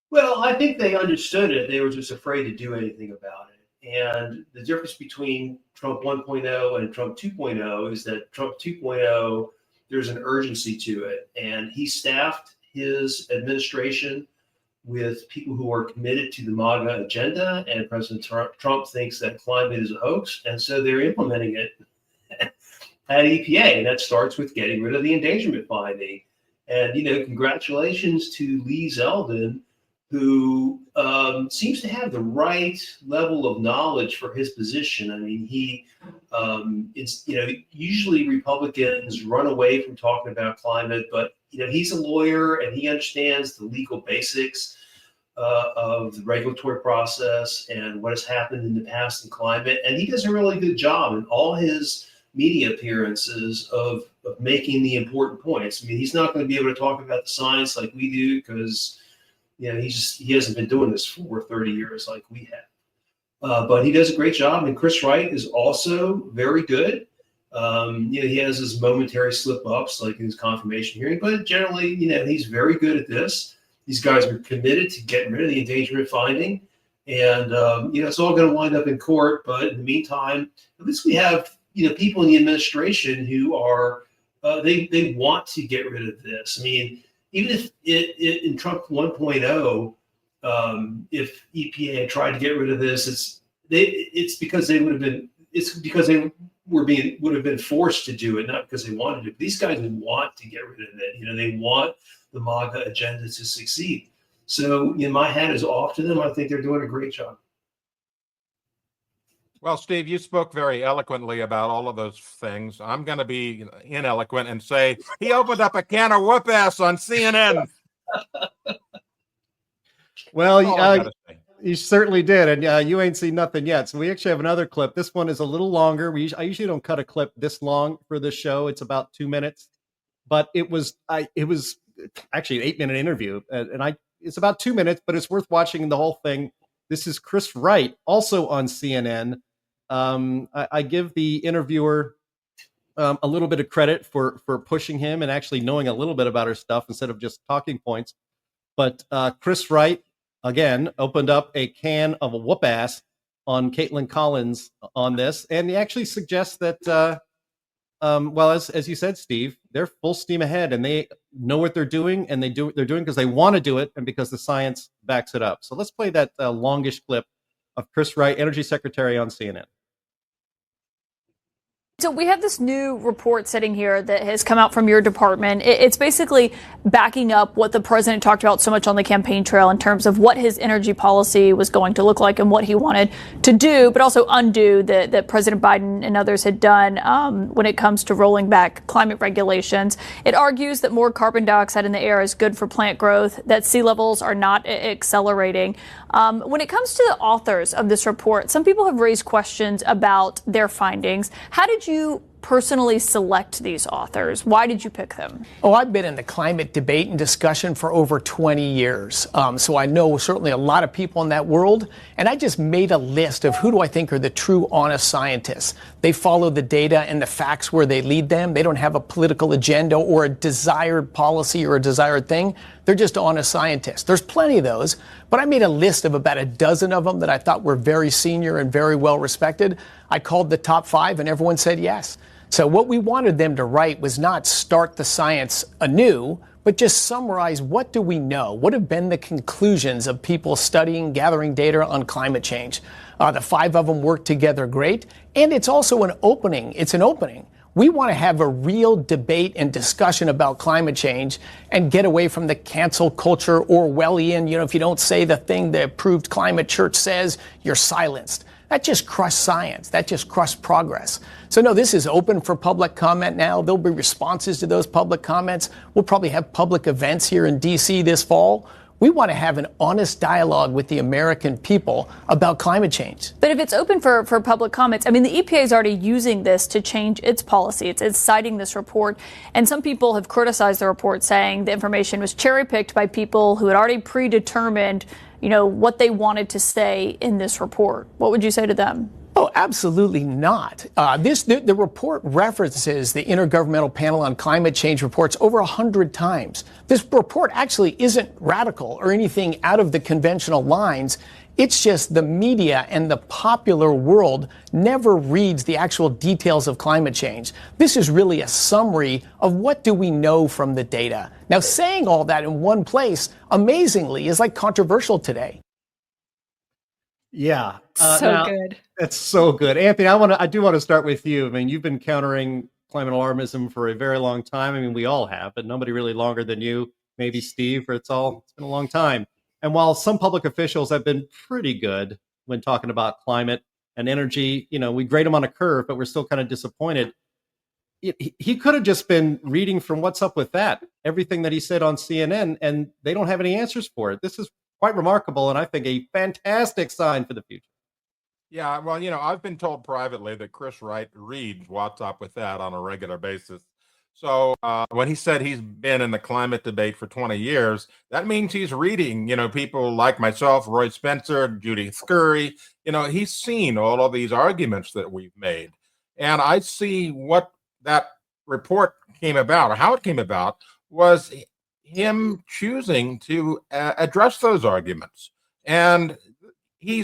Well, I think they understood it. They were just afraid to do anything about it. And the difference between Trump 1.0 and Trump 2.0 is that Trump 2.0, there's an urgency to it. And he staffed his administration with people who are committed to the MAGA agenda, and President Trump thinks that climate is a hoax, and so they're implementing it at EPA, and that starts with getting rid of the endangerment finding. And, congratulations to Lee Zeldin, who seems to have the right level of knowledge for his position. I mean, usually Republicans run away from talking about climate, but he's a lawyer and he understands the legal basics of the regulatory process and what has happened in the past in climate. And he does a really good job in all his media appearances of making the important points. I mean, he's not going to be able to talk about the science like we do because, he hasn't been doing this for 30 years like we have. But he does a great job. And Chris Wright is also very good. He has his momentary slip-ups like in his confirmation hearing, but generally, he's very good at this. These guys are committed to getting rid of the endangerment finding. And, it's all going to wind up in court. But in the meantime, at least we have, people in the administration who are, they want to get rid of this. I mean, even if in Trump 1.0, if EPA had tried to get rid of this, it's because they would have been forced to do it, not because they wanted to. These guys want to get rid of it. They want the MAGA agenda to succeed. So, my hat is off to them. I think they're doing a great job. Well, Steve, you spoke very eloquently about all of those things. I'm going to be ineloquent and say he opened up a can of whoop ass on CNN. Well, you certainly did, and you ain't seen nothing yet. So we actually have another clip. This one is a little longer. I usually don't cut a clip this long for this show. It's about 2 minutes, but it was actually an 8-minute interview, and it's about 2 minutes, but it's worth watching the whole thing. This is Chris Wright, also on CNN. I give the interviewer a little bit of credit for pushing him and actually knowing a little bit about her stuff instead of just talking points. But Chris Wright, again, opened up a can of a whoop ass on Caitlin Collins on this. And he actually suggests that, as you said, Steve, they're full steam ahead and they know what they're doing, and they're doing because they want to do it and because the science backs it up. So let's play that longish clip of Chris Wright, Energy Secretary on CNN. So we have this new report sitting here that has come out from your department. It's basically backing up what the president talked about so much on the campaign trail in terms of what his energy policy was going to look like and what he wanted to do, but also undo that President Biden and others had done when it comes to rolling back climate regulations. It argues that more carbon dioxide in the air is good for plant growth, that sea levels are not accelerating. When it comes to the authors of this report, some people have raised questions about their findings. How did you personally select these authors? Why did you pick them? Oh, I've been in the climate debate and discussion for over 20 years. So I know certainly a lot of people in that world. And I just made a list of who do I think are the true honest scientists. They follow the data and the facts where they lead them. They don't have a political agenda or a desired policy or a desired thing. They're just honest scientists. There's plenty of those, but I made a list of about a dozen of them that I thought were very senior and very well respected. I called the top 5 and everyone said yes. So what we wanted them to write was not start the science anew, but just summarize what do we know? What have been the conclusions of people studying, gathering data on climate change? The 5 of them work together great. And it's also an opening. It's an opening. We want to have a real debate and discussion about climate change and get away from the cancel culture Orwellian, if you don't say the thing the approved climate church says, you're silenced. That just crushed science. That just crushed progress. So no, this is open for public comment now. There'll be responses to those public comments. We'll probably have public events here in D.C. this fall. We want to have an honest dialogue with the American people about climate change. But if it's open for public comments, I mean, the EPA is already using this to change its policy. It's citing this report. And some people have criticized the report, saying the information was cherry picked by people who had already predetermined, what they wanted to say in this report. What would you say to them? Oh, absolutely not. The report references the Intergovernmental Panel on Climate Change reports over 100 times. This report actually isn't radical or anything out of the conventional lines. It's just the media and the popular world never reads the actual details of climate change. This is really a summary of what do we know from the data. Now, saying all that in one place, amazingly, is like controversial today. Yeah. Good. That's so good. Anthony, I do want to start with you. I mean, you've been countering climate alarmism for a very long time. I mean, we all have, but nobody really longer than you, maybe Steve, it's been a long time. And while some public officials have been pretty good when talking about climate and energy, we grade them on a curve, but we're still kind of disappointed. He could have just been reading from What's Up With That, everything that he said on CNN, and they don't have any answers for it. This is quite remarkable, and I think a fantastic sign for the future. Yeah, well, I've been told privately that Chris Wright reads What's Up With That on a regular basis. So when he said he's been in the climate debate for 20 years, that means he's reading, people like myself, Roy Spencer, Judy Scurry. He's seen all of these arguments that we've made. And I see what that report came about, or how it came about, was him choosing to address those arguments. And he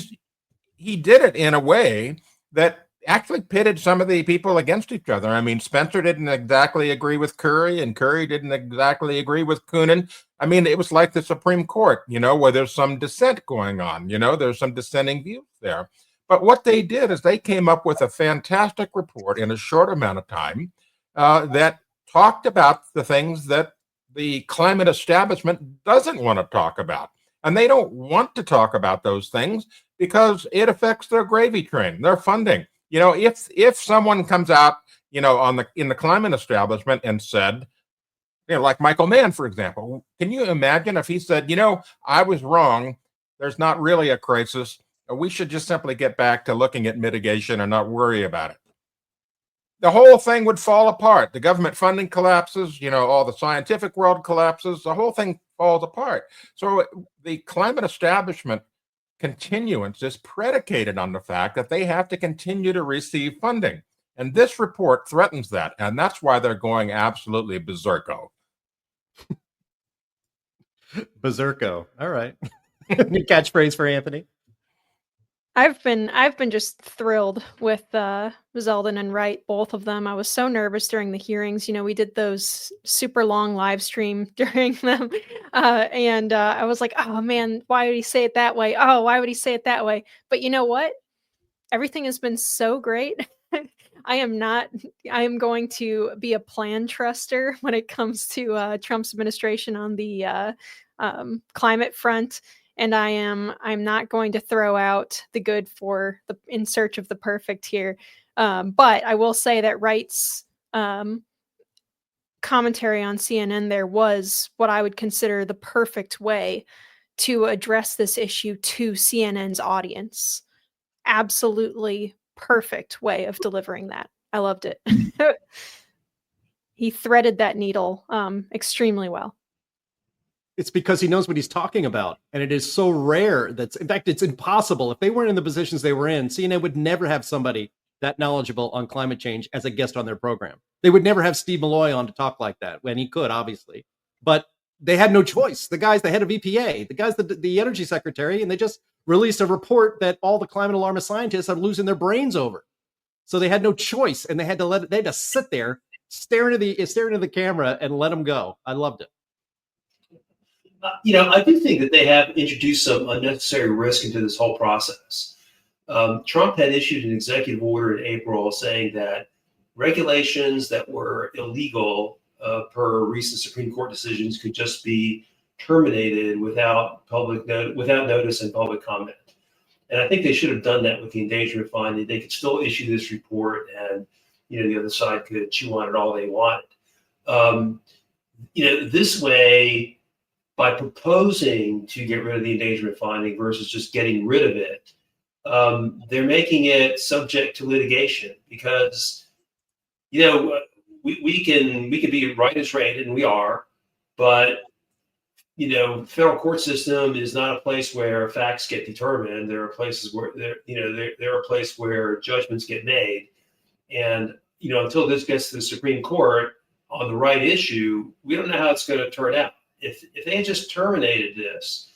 did it in a way that actually pitted some of the people against each other. I mean, Spencer didn't exactly agree with Curry, and Curry didn't exactly agree with Coonan. I mean, it was like the Supreme Court, where there's some dissent going on, there's some dissenting views there. But what they did is they came up with a fantastic report in a short amount of time that talked about the things that the climate establishment doesn't want to talk about. And they don't want to talk about those things because it affects their gravy train, their funding. If someone comes out, in the climate establishment and said, like Michael Mann, for example, can you imagine if he said, I was wrong, there's not really a crisis, we should just simply get back to looking at mitigation and not worry about it. The whole thing would fall apart. The government funding collapses, all the scientific world collapses, the whole thing falls apart. So the climate establishment continuance is predicated on the fact that they have to continue to receive funding. And this report threatens that. And that's why they're going absolutely berserko. Berserko. All right. New catchphrase for Anthony. I've been just thrilled with Zeldin and Wright, both of them. I was so nervous during the hearings. We did those super long live stream during them. And I was like, oh man, why would he say it that way? Oh, why would he say it that way? But you know what? Everything has been so great. I am going to be a plan truster when it comes to Trump's administration on the climate front. And I'm not going to throw out the good for the in search of the perfect here. But I will say that Wright's commentary on CNN there was what I would consider the perfect way to address this issue to CNN's audience. Absolutely perfect way of delivering that. I loved it. He threaded that needle extremely well. It's because he knows what he's talking about. And it is so rare in fact, it's impossible. If they weren't in the positions they were in, CNN would never have somebody that knowledgeable on climate change as a guest on their program. They would never have Steve Milloy on to talk like that, when he could, obviously. But they had no choice. The guy's the head of EPA, the guy's the energy secretary, and they just released a report that all the climate alarmist scientists are losing their brains over. So they had no choice, and they had to sit there, stare into the camera, and let them go. I loved it. I do think that they have introduced some unnecessary risk into this whole process. Trump had issued an executive order in April saying that regulations that were illegal per recent Supreme Court decisions could just be terminated without notice and public comment. And I think they should have done that with the endangerment finding. They could still issue this report, and the other side could chew on it all they wanted. This way, by proposing to get rid of the endangerment finding versus just getting rid of it, they're making it subject to litigation because, we can be right as rated, and we are, but the federal court system is not a place where facts get determined. There are places where there are places where judgments get made, and until this gets to the Supreme Court on the right issue, we don't know how it's going to turn out. If they had just terminated this,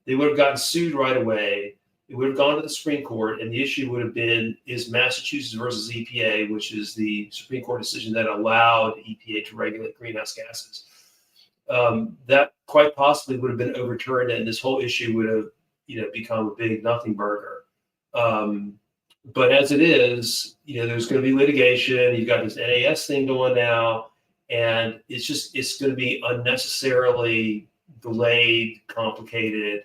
they would have gotten sued right away. It would have gone to the Supreme Court, and the issue would have been, is Massachusetts versus EPA, which is the Supreme Court decision that allowed EPA to regulate greenhouse gases. That quite possibly would have been overturned, and this whole issue would have, become a big nothing burger. But as it is, there's going to be litigation. You've got this NAS thing going now, and it's going to be unnecessarily delayed, complicated.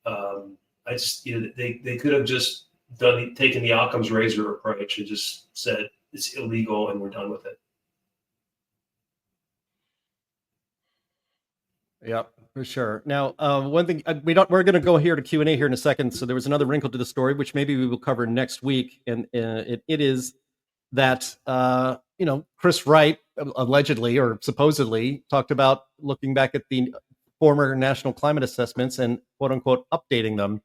They could have just taken the Occam's razor approach and just said it's illegal and we're done with it. Yep, for sure. Now, one thing we're going to go here to Q&A here in a second. So there was another wrinkle to the story, which maybe we will cover next week, and it is that Chris Wright allegedly or supposedly talked about looking back at the former national climate assessments and quote unquote updating them,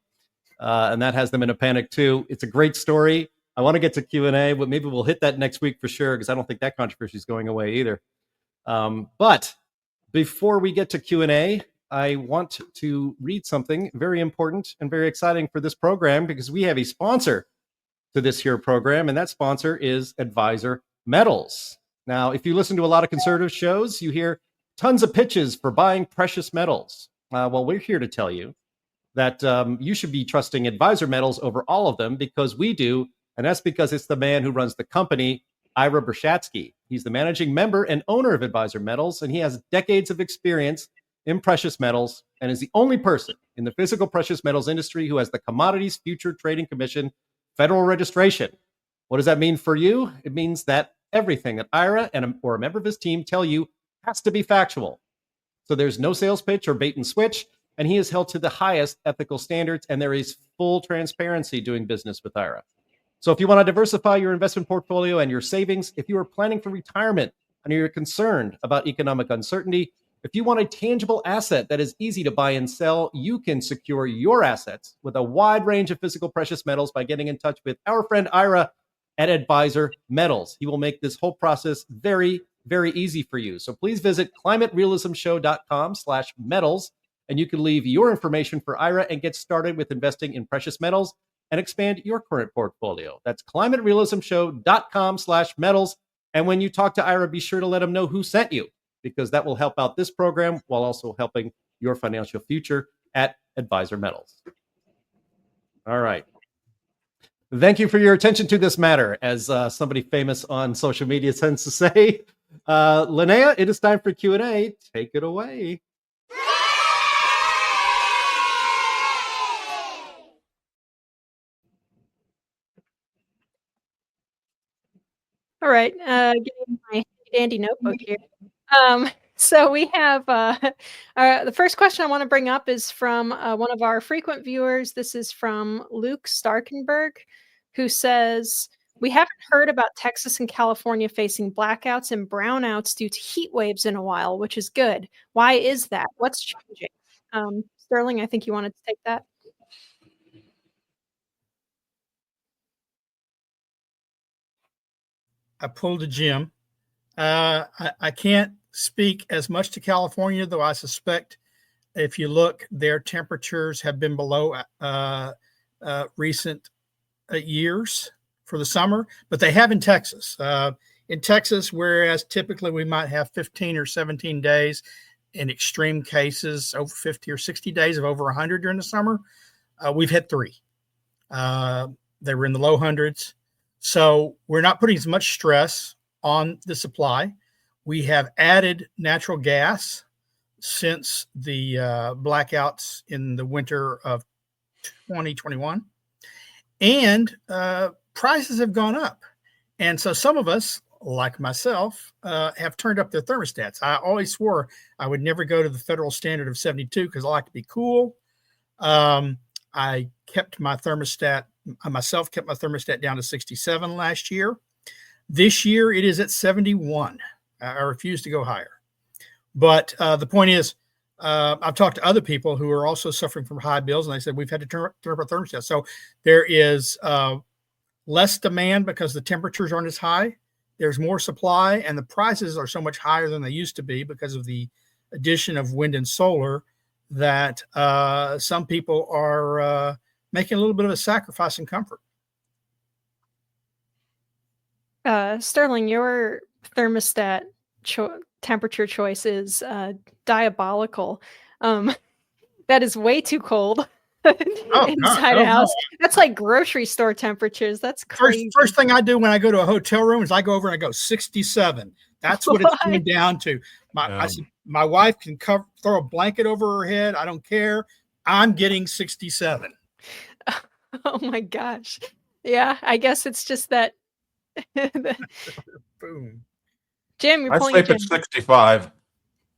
and that has them in a panic too. It's a great story. I want to get to Q&A, but maybe we'll hit that next week for sure, because I don't think that controversy is going away either. But before we get to Q&A, I want to read something very important and very exciting for this program, because we have a sponsor to this here program, and that sponsor is Advisor Metals. Now, if you listen to a lot of conservative shows, you hear tons of pitches for buying precious metals. Well, we're here to tell you that you should be trusting Advisor Metals over all of them, because we do, and that's because it's the man who runs the company, Ira Brashatsky. He's the managing member and owner of Advisor Metals, and he has decades of experience in precious metals and is the only person in the physical precious metals industry who has the Commodities Future Trading Commission federal registration. What does that mean for you? It means that everything that Ira or a member of his team tell you has to be factual. So there's no sales pitch or bait and switch, and he is held to the highest ethical standards, and there is full transparency doing business with Ira. So if you want to diversify your investment portfolio and your savings, if you are planning for retirement and you're concerned about economic uncertainty, if you want a tangible asset that is easy to buy and sell, you can secure your assets with a wide range of physical precious metals by getting in touch with our friend Ira at Advisor Metals. He will make this whole process very, very easy for you. So please visit climaterealismshow.com/metals, and you can leave your information for Ira and get started with investing in precious metals and expand your current portfolio. That's climaterealismshow.com/metals. And when you talk to Ira, be sure to let him know who sent you, because that will help out this program while also helping your financial future at Advisor Metals. All right. Thank you for your attention to this matter, as somebody famous on social media tends to say. Linnea, it is time for Q&A. Take it away. All right, getting my dandy notebook here. So we have the first question I want to bring up is from one of our frequent viewers. This is from Luke Starkenberg, who says, we haven't heard about Texas and California facing blackouts and brownouts due to heat waves in a while, which is good. Why is that? What's changing? Sterling, I think you wanted to take that. I pulled a Jim. I can't speak as much to California, though I suspect if you look, their temperatures have been below recent years. for the summer, but they have in Texas. In Texas, whereas typically we might have 15 or 17 days, in extreme cases, over 50 or 60 days of over 100 during the summer, we've had 3. They were in the low hundreds. So we're not putting as much stress on the supply. We have added natural gas since the blackouts in the winter of 2021. And prices have gone up. And so some of us, like myself, have turned up their thermostats. I always swore I would never go to the federal standard of 72 because I like to be cool. I kept my thermostat, I myself kept my thermostat down to 67 last year. This year it is at 71. I refuse to go higher. But the point is, I've talked to other people who are also suffering from high bills, and they said we've had to turn up our thermostat. So there is less demand because the temperatures aren't as high. There's more supply, and the prices are so much higher than they used to be because of the addition of wind and solar that some people are making a little bit of a sacrifice in comfort. Sterling, your thermostat temperature choice is diabolical. That is way too cold inside a house. No. That's like grocery store temperatures. That's crazy. First thing I do when I go to a hotel room is I go over and I go 67. That's what it's coming down to. I said, my wife can throw a blanket over her head. I don't care. I'm getting 67. Oh my gosh. Yeah, I guess it's just that. Boom. Jim, you're pulling. I sleep at 65.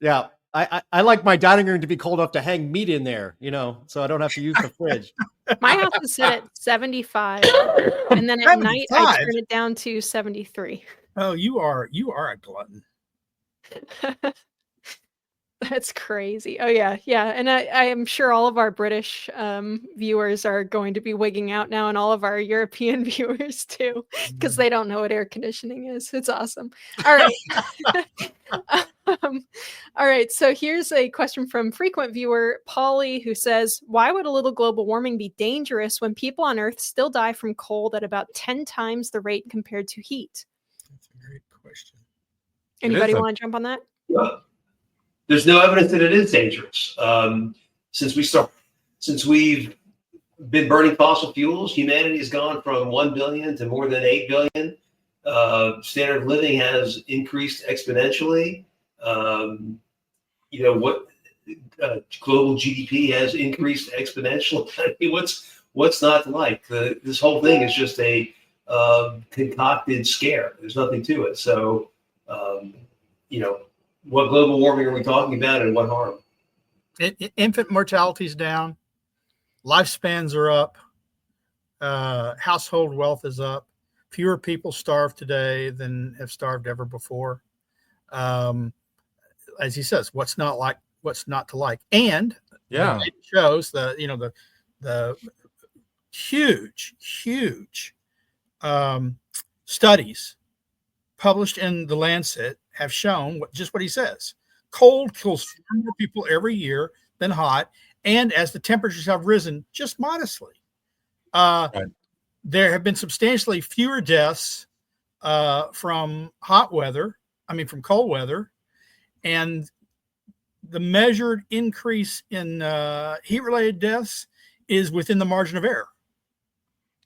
Yeah. I like my dining room to be cold enough to hang meat in there, so I don't have to use the fridge. My house is set at 75, and then at night I turn it down to 73. Oh, you are a glutton. That's crazy. Oh yeah, and I am sure all of our British viewers are going to be wigging out now, and all of our European viewers too, because they don't know what air conditioning is. It's awesome. All right. All right. So here's a question from frequent viewer Polly, who says, "Why would a little global warming be dangerous when people on Earth still die from cold at about 10 times the rate compared to heat?" That's a great question. Anybody want to jump on that? Yeah. There's no evidence that it is dangerous. Since we've been burning fossil fuels, humanity has gone from 1 billion to more than 8 billion. Standard of living has increased exponentially. Global GDP has increased exponentially. I mean, what's not to like? This whole thing is just a concocted scare. There's nothing to it. So, what global warming are we talking about, and what harm? Infant mortality is down. Lifespans are up. Household wealth is up. Fewer people starve today than have starved ever before. As he says, what's not to like? And yeah, it shows the huge studies published in the Lancet have shown just what he says. Cold kills more people every year than hot, and as the temperatures have risen just modestly, there have been substantially fewer deaths from cold weather, and the measured increase in heat-related deaths is within the margin of error.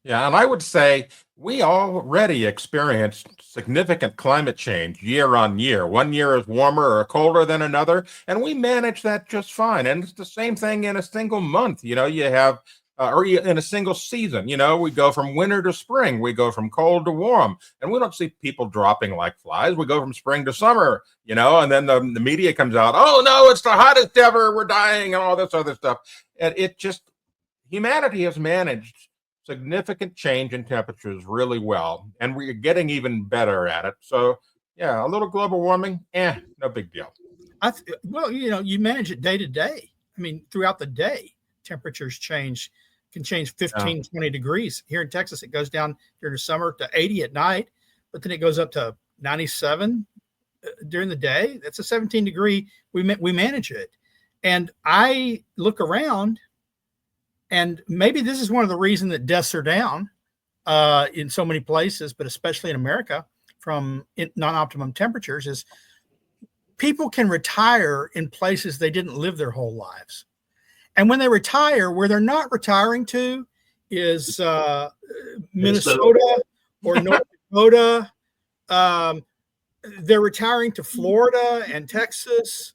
Yeah, and I would say we already experienced significant climate change year on year. One year is warmer or colder than another, and we manage that just fine. And it's the same thing in a single month. You have, or in a single season, we go from winter to spring. We go from cold to warm, and we don't see people dropping like flies. We go from spring to summer, and then the media comes out, oh, no, it's the hottest ever. We're dying and all this other stuff. And humanity has managed significant change in temperatures really well, and we're getting even better at it. So, yeah, a little global warming, no big deal. You manage it day to day. I mean, throughout the day, temperatures can change 15, 20 degrees. Here in Texas, it goes down during the summer to 80 at night, but then it goes up to 97 during the day. That's a 17 degree. We manage it. And I look around, and maybe this is one of the reasons that deaths are down. in so many places, but especially in America from non-optimum temperatures, is people can retire in places they didn't live their whole lives. And when they retire, where they're not retiring to is Minnesota or North Dakota. They're retiring to Florida and Texas,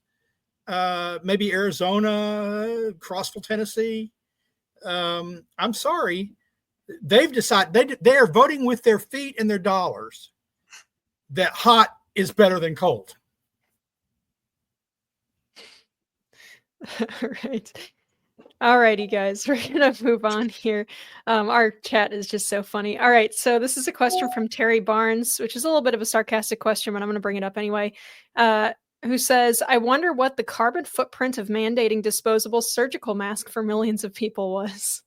maybe Arizona, Crossville, Tennessee. I'm sorry. They've decided they are voting with their feet and their dollars that hot is better than cold. All righty, guys, we're going to move on here. Our chat is just so funny. All right, so this is a question from Terry Barnes, which is a little bit of a sarcastic question, but I'm going to bring it up anyway, who says, I wonder what the carbon footprint of mandating disposable surgical masks for millions of people was.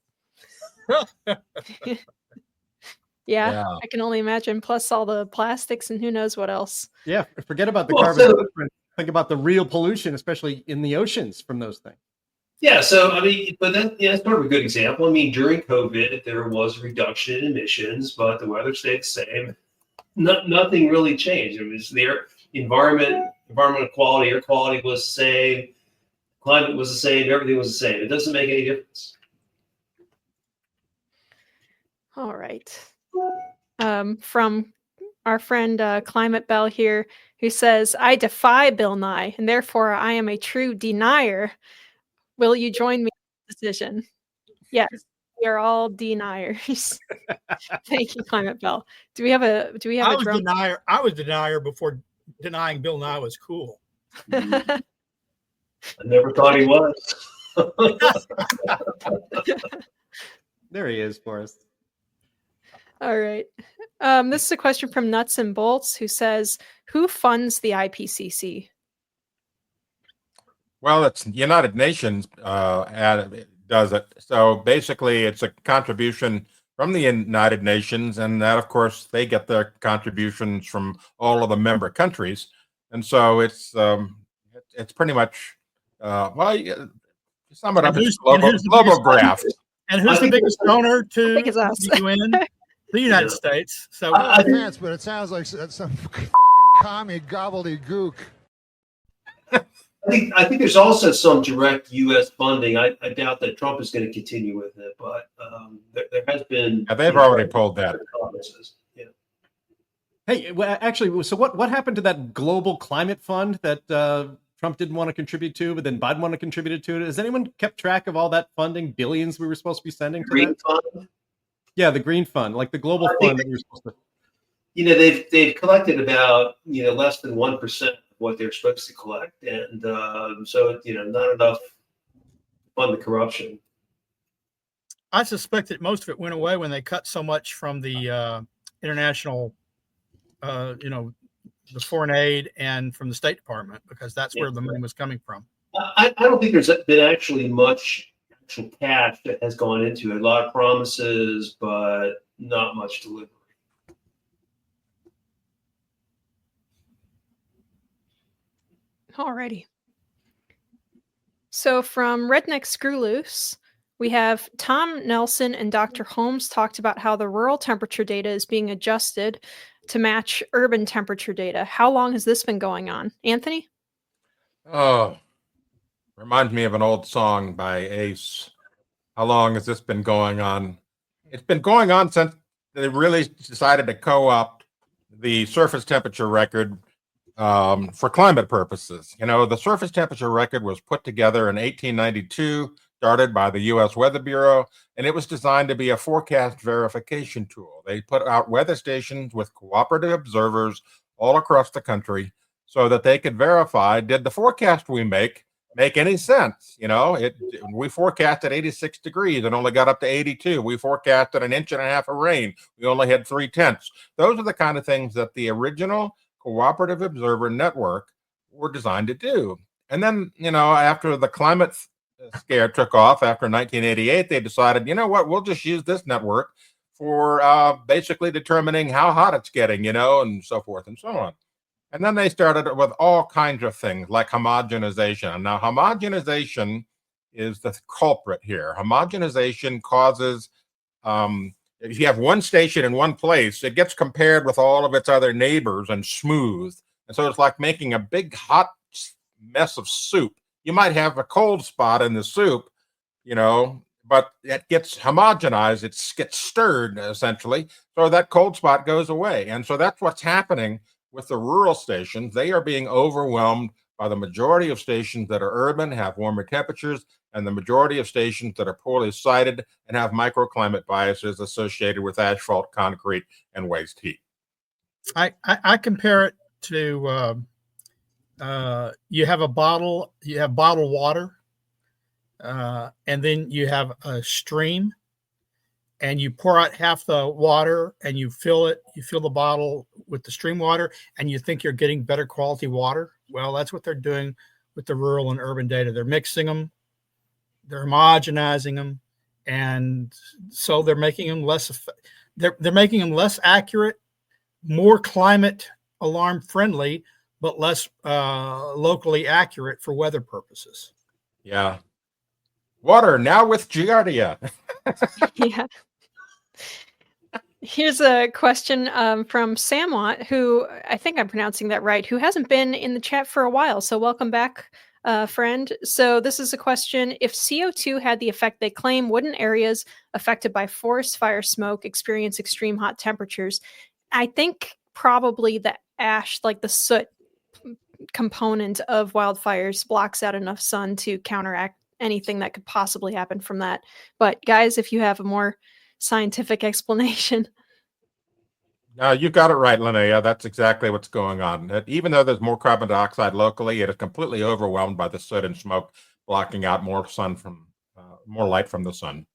Yeah, I can only imagine, plus all the plastics and who knows what else. Yeah, forget about the carbon footprint. Think about the real pollution, especially in the oceans from those things. Yeah, so I mean, but that's sort of a good example. I mean, during COVID, there was a reduction in emissions, but the weather stayed the same. Nothing really changed. It was the environmental quality, air quality was the same, climate was the same, everything was the same. It doesn't make any difference. All right. From our friend Climate Bell here, who says, I defy Bill Nye, and therefore I am a true denier. Will you join me in this decision? Yes, we are all deniers. Thank you, Climate Bell. Do we have a drum? I was denier before denying Bill Nye was cool. I never thought he was. There he is for us. All right. This is a question from Nuts and Bolts, who says, who funds the IPCC? Well, it's United Nations does it. So basically, it's a contribution from the United Nations, and that, of course, they get their contributions from all of the member countries. And so it's pretty much, sum it up as global graft. And who's the biggest donor to the UN? The United States. So I think, but it sounds like some fucking commie gobbledygook. I think there's also some direct U.S. funding. I doubt that Trump is going to continue with it, but there has been. Yeah, they've already pulled that. Yeah. Hey, well, actually, so what happened to that global climate fund that Trump didn't want to contribute to, but then Biden wanted to contribute to it? Has anyone kept track of all that funding, billions we were supposed to be sending to Green that? Fund? Yeah, the Green Fund, like the global fund that we were supposed to. You know, they've collected about less than 1% of what they're supposed to collect, and so not enough to fund the corruption. I suspect that most of it went away when they cut so much from the international, the foreign aid and from the State Department, because that's where the money was coming from. I don't think there's been actually much actual cash that has gone into it. A lot of promises, but not much delivery. Alrighty. So from Redneck Screw Loose, we have Tom Nelson and Dr. Holmes talked about how the rural temperature data is being adjusted to match urban temperature data. How long has this been going on? Anthony? Oh, reminds me of an old song by Ace. How long has this been going on? It's been going on since they really decided to co-opt the surface temperature record for climate purposes. The surface temperature record was put together in 1892, started by the U.S. Weather Bureau, and it was designed to be a forecast verification tool. They put out weather stations with cooperative observers all across the country so that they could verify, did the forecast we make any sense? We forecasted 86 degrees and only got up to 82. We forecasted 1.5 inches of rain. We only had 0.3. Those are the kind of things that the original Cooperative Observer Network were designed to do. And then, after the climate scare took off after 1988, they decided, we'll just use this network for basically determining how hot it's getting, and so forth and so on. And then they started with all kinds of things like homogenization. Now, homogenization is the culprit here. Homogenization causes if you have one station in one place, it gets compared with all of its other neighbors and smooth. And so it's like making a big hot mess of soup. You might have a cold spot in the soup, but it gets homogenized. It gets stirred, essentially. So that cold spot goes away. And so that's what's happening with the rural stations. They are being overwhelmed by the majority of stations that are urban, have warmer temperatures, and the majority of stations that are poorly sited and have microclimate biases associated with asphalt, concrete, and waste heat. I compare it to you have bottled water, and then you have a stream, and you pour out half the water and you fill the bottle with the stream water, and you think you're getting better quality water. Well, that's what they're doing with the rural and urban data. They're mixing them, they're homogenizing them, and so they're making them they're making them less accurate, more climate alarm friendly, but less locally accurate for weather purposes. Yeah. Water now with Giardia. Yeah. Here's a question from Samwat, who I think I'm pronouncing that right, who hasn't been in the chat for a while. So welcome back, friend. So this is a question. If CO2 had the effect they claim, wouldn't areas affected by forest fire smoke experience extreme hot temperatures? I think probably the ash, like the soot component of wildfires, blocks out enough sun to counteract anything that could possibly happen from that. But guys, if you have a more scientific explanation. No, you got it right, Linnea. That's exactly what's going on. Even though there's more carbon dioxide locally, it is completely overwhelmed by the soot and smoke, blocking out more light from the sun.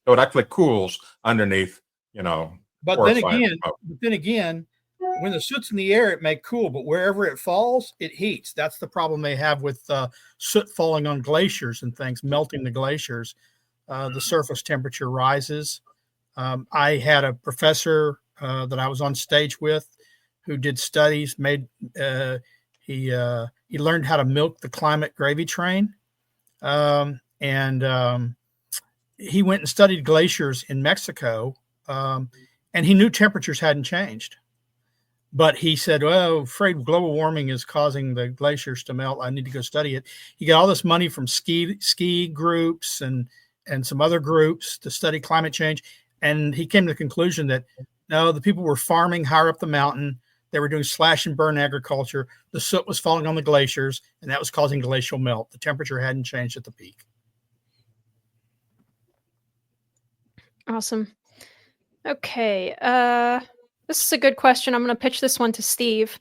So it actually cools underneath, But then again, when the soot's in the air, it may cool, but wherever it falls, it heats. That's the problem they have with soot falling on glaciers and things, melting the glaciers. The surface temperature rises. I had a professor that I was on stage with who did studies, he learned how to milk the climate gravy train. And he went and studied glaciers in Mexico, and he knew temperatures hadn't changed. But he said, well, afraid global warming is causing the glaciers to melt. I need to go study it. He got all this money from ski groups and some other groups to study climate change. And he came to the conclusion that, no, the people were farming higher up the mountain. They were doing slash and burn agriculture. The soot was falling on the glaciers, and that was causing glacial melt. The temperature hadn't changed at the peak. Awesome. Okay. This is a good question. I'm going to pitch this one to Steve.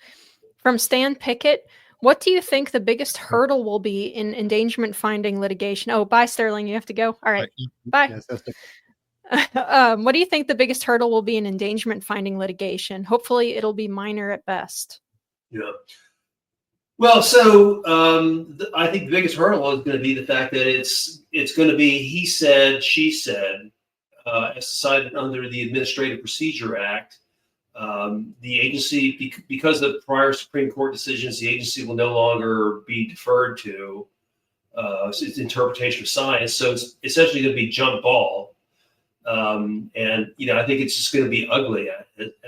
From Stan Pickett, what do you think the biggest hurdle will be in endangerment finding litigation? Oh, bye, Sterling. You have to go. All right. Bye. What do you think the biggest hurdle will be in endangerment finding litigation? Hopefully it'll be minor at best. Yeah. Well, so I think the biggest hurdle is going to be the fact that it's going to be he said, she said, as decided under the Administrative Procedure Act. The agency, because of prior Supreme Court decisions, the agency will no longer be deferred to its interpretation of science. So it's essentially going to be jump ball. And, I think it's just going to be ugly.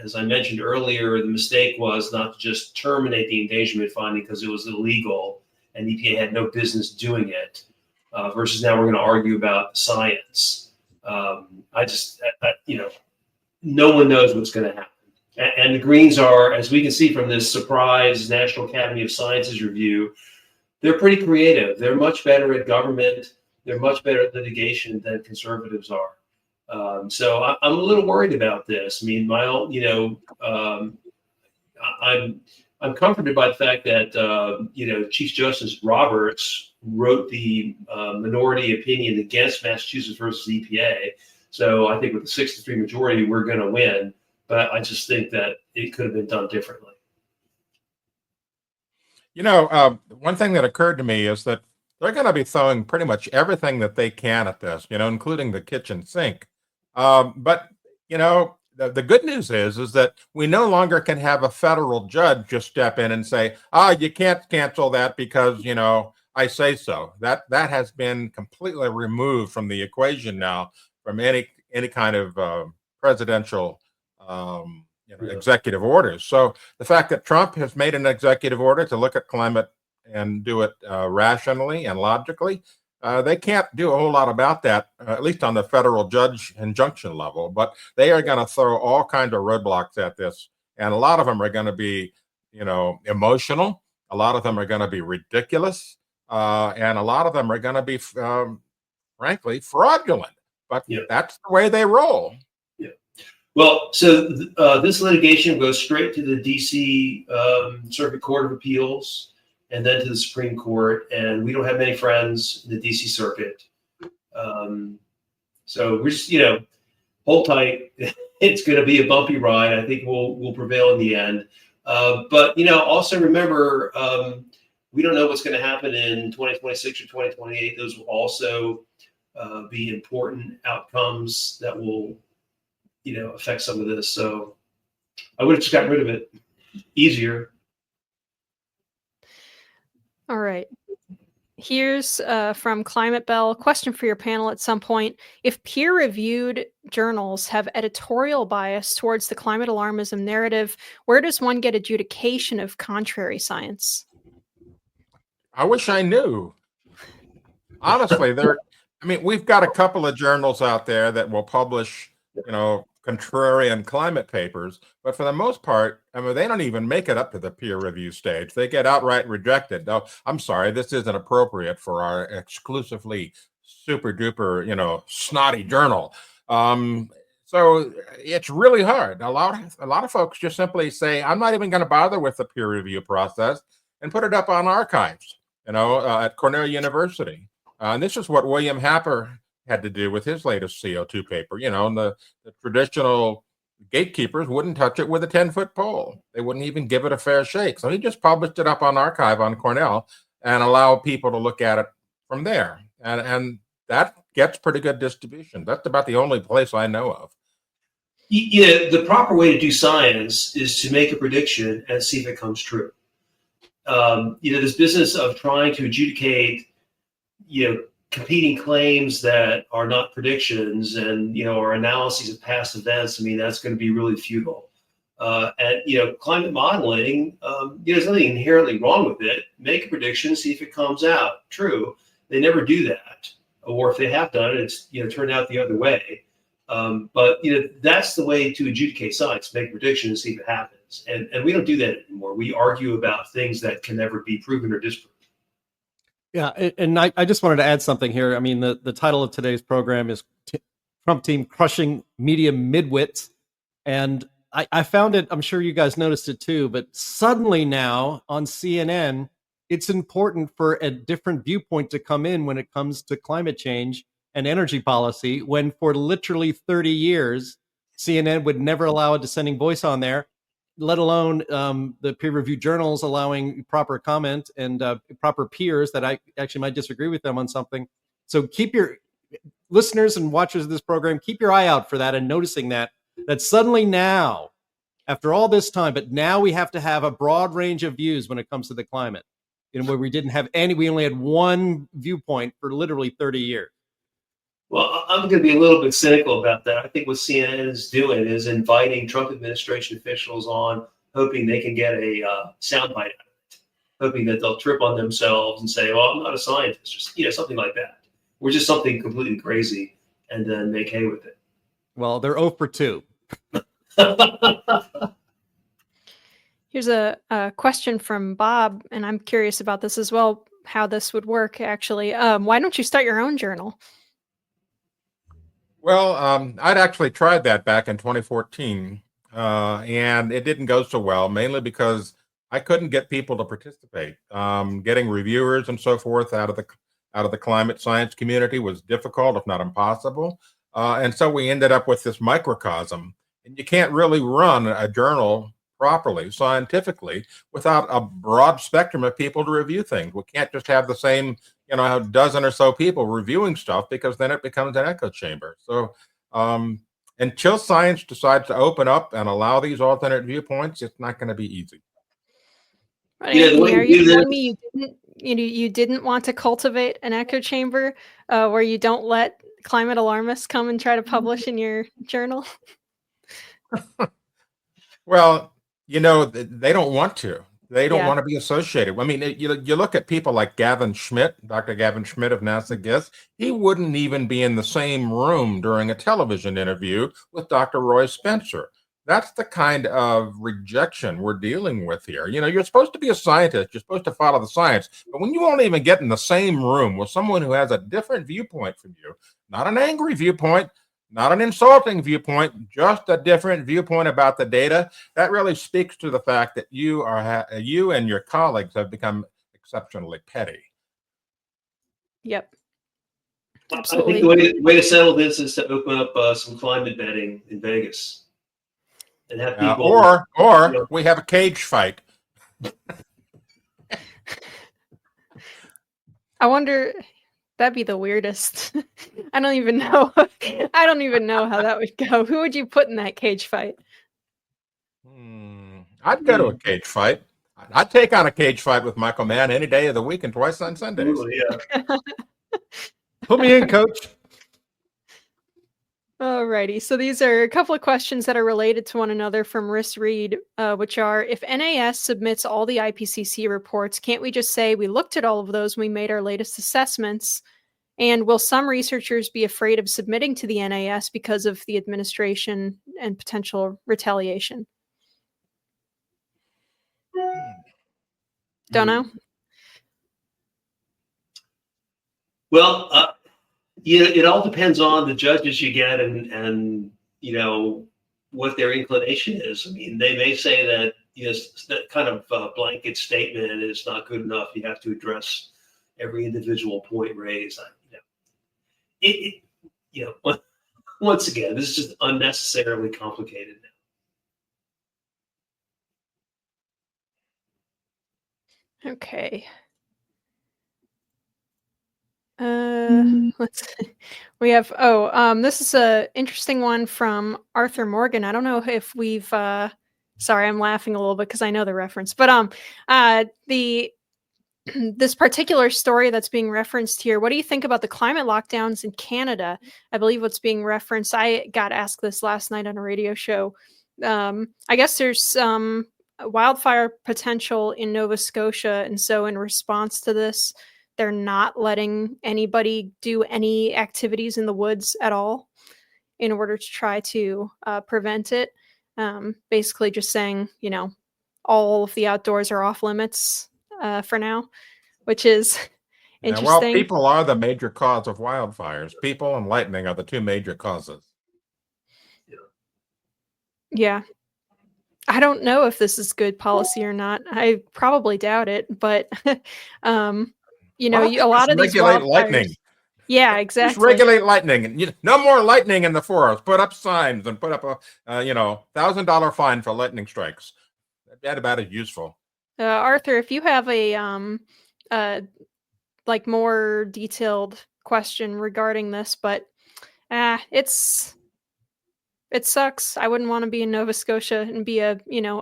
As I mentioned earlier, the mistake was not to just terminate the endangerment finding because it was illegal and EPA had no business doing it, versus now we're going to argue about science. No one knows what's going to happen. And the Greens are, as we can see from this surprise National Academy of Sciences review, they're pretty creative. They're much better at government. They're much better at litigation than conservatives are. So I'm a little worried about this. I mean, I'm comforted by the fact that, Chief Justice Roberts wrote the minority opinion against Massachusetts versus EPA. So I think with the 6-3 majority, we're going to win. But I just think that it could have been done differently. One thing that occurred to me is that they're going to be throwing pretty much everything that they can at this, including the kitchen sink. But the good news is that we no longer can have a federal judge just step in and say, you can't cancel that because, I say so. That has been completely removed from the equation now from any kind of presidential executive orders. So the fact that Trump has made an executive order to look at climate and do it rationally and logically, they can't do a whole lot about that, at least on the federal judge injunction level. But they are going to throw all kinds of roadblocks at this, and a lot of them are going to be, emotional. A lot of them are going to be ridiculous, and a lot of them are going to be, frankly, fraudulent. But that's the way they roll. Yeah. Well, so this litigation goes straight to the D.C. Circuit Court of Appeals, and then to the Supreme Court. And we don't have many friends in the D.C. Circuit, so we're just, hold tight. It's going to be a bumpy ride. I think we'll prevail in the end. But also remember, we don't know what's going to happen in 2026 or 2028. Those will also be important outcomes that will, affect some of this. So I would have just gotten rid of it easier. All right. Here's from Climate Bell. Question for your panel at some point. If peer-reviewed journals have editorial bias towards the climate alarmism narrative, where does one get adjudication of contrary science? I wish I knew. Honestly, we've got a couple of journals out there that will publish, contrarian climate papers, but for the most part, they don't even make it up to the peer review stage. They get outright rejected. No, I'm sorry, this isn't appropriate for our exclusively super duper, snotty journal. So it's really hard. A lot of folks just simply say, I'm not even going to bother with the peer review process, and put it up on archives, at Cornell University. And this is what William Happer had to do with his latest CO2 paper. And the traditional gatekeepers wouldn't touch it with a 10-foot pole. They wouldn't even give it a fair shake. So he just published it up on archive on Cornell and allow people to look at it from there. And that gets pretty good distribution. That's about the only place I know of. The proper way to do science is to make a prediction and see if it comes true. This business of trying to adjudicate, competing claims that are not predictions and, are analyses of past events, that's going to be really futile. And climate modeling, there's nothing inherently wrong with it. Make a prediction, see if it comes out true. They never do that. Or if they have done it, it's, turned out the other way. But that's the way to adjudicate science, make a prediction and see if it happens. And we don't do that anymore. We argue about things that can never be proven or disproven. Yeah, and I just wanted to add something here. The title of today's program is Trump Team Crushing Media Mid-wits. And I found it, I'm sure you guys noticed it too, but suddenly now on CNN, it's important for a different viewpoint to come in when it comes to climate change and energy policy, when for literally 30 years, CNN would never allow a dissenting voice on there, let alone the peer-reviewed journals allowing proper comment and proper peers that I actually might disagree with them on something. So keep your listeners and watchers of this program, keep your eye out for that and noticing that suddenly now, after all this time, but now we have to have a broad range of views when it comes to the climate, where we didn't have any, we only had one viewpoint for literally 30 years. Well, I'm going to be a little bit cynical about that. I think what CNN is doing is inviting Trump administration officials on, hoping they can get a soundbite out of it, hoping that they'll trip on themselves and say, well, I'm not a scientist, or something like that. We're just something completely crazy, and then make hay with it. Well, they're 0 for 2. Here's a question from Bob, and I'm curious about this as well, how this would work, actually. Why don't you start your own journal? Well, I'd actually tried that back in 2014, and it didn't go so well, mainly because I couldn't get people to participate. Getting reviewers and so forth out of the climate science community was difficult, if not impossible. And so we ended up with this microcosm. And you can't really run a journal properly, scientifically, without a broad spectrum of people to review things. We can't just have the same, a dozen or so people reviewing stuff, because then it becomes an echo chamber. So until science decides to open up and allow these alternate viewpoints, it's not going to be easy. Are you telling me you didn't want to cultivate an echo chamber where you don't let climate alarmists come and try to publish in your journal? Well, they don't want to. They don't Yeah. want to be associated. I mean, you look at people like Gavin Schmidt, Dr. Gavin Schmidt of NASA GIS. He wouldn't even be in the same room during a television interview with Dr. Roy Spencer. That's the kind of rejection we're dealing with here. You're supposed to be a scientist. You're supposed to follow the science. But when you won't even get in the same room with someone who has a different viewpoint from you, not an angry viewpoint, not an insulting viewpoint, just a different viewpoint about the data, that really speaks to the fact that you and your colleagues have become exceptionally petty. Yep. I Absolutely. think the way to settle this is to open up some climate betting in Vegas and have people. Or we have a cage fight. I wonder. That'd be the weirdest. I don't even know. I don't even know how that would go. Who would you put in that cage fight? I'd go to a cage fight. I'd take on a cage fight with Michael Mann any day of the week and twice on Sundays. Ooh, yeah. Put me in, coach. Alrighty. So these are a couple of questions that are related to one another from Riss Reed, which are, if NAS submits all the IPCC reports, can't we just say we looked at all of those when we made our latest assessments? And will some researchers be afraid of submitting to the NAS because of the administration and potential retaliation? Don't know. Well, it all depends on the judges you get and what their inclination is. I mean, they may say that that kind of blanket statement is not good enough. You have to address every individual point raised. Once again, this is just unnecessarily complicated now. Okay. Let's see. We have this is a interesting one from Arthur Morgan. I don't know if we've sorry, I'm laughing a little bit because I know the reference, but this particular story that's being referenced here, what do you think about the climate lockdowns in Canada? I believe what's being referenced, I got asked this last night on a radio show. I guess there's some wildfire potential in Nova Scotia, and so in response to this, they're not letting anybody do any activities in the woods at all in order to try to prevent it. Basically just saying, all of the outdoors are off limits for now, which is interesting. Well, people are the major cause of wildfires. People and lightning are the two major causes. Yeah. I don't know if this is good policy or not. I probably doubt it, but a lot of these regulate wildfires, lightning. Yeah, exactly. Just regulate lightning, and no more lightning in the forest. Put up signs and put up a $1,000 fine for lightning strikes. That about as useful. Arthur, if you have a more detailed question regarding this, but it sucks. I wouldn't want to be in Nova Scotia and be a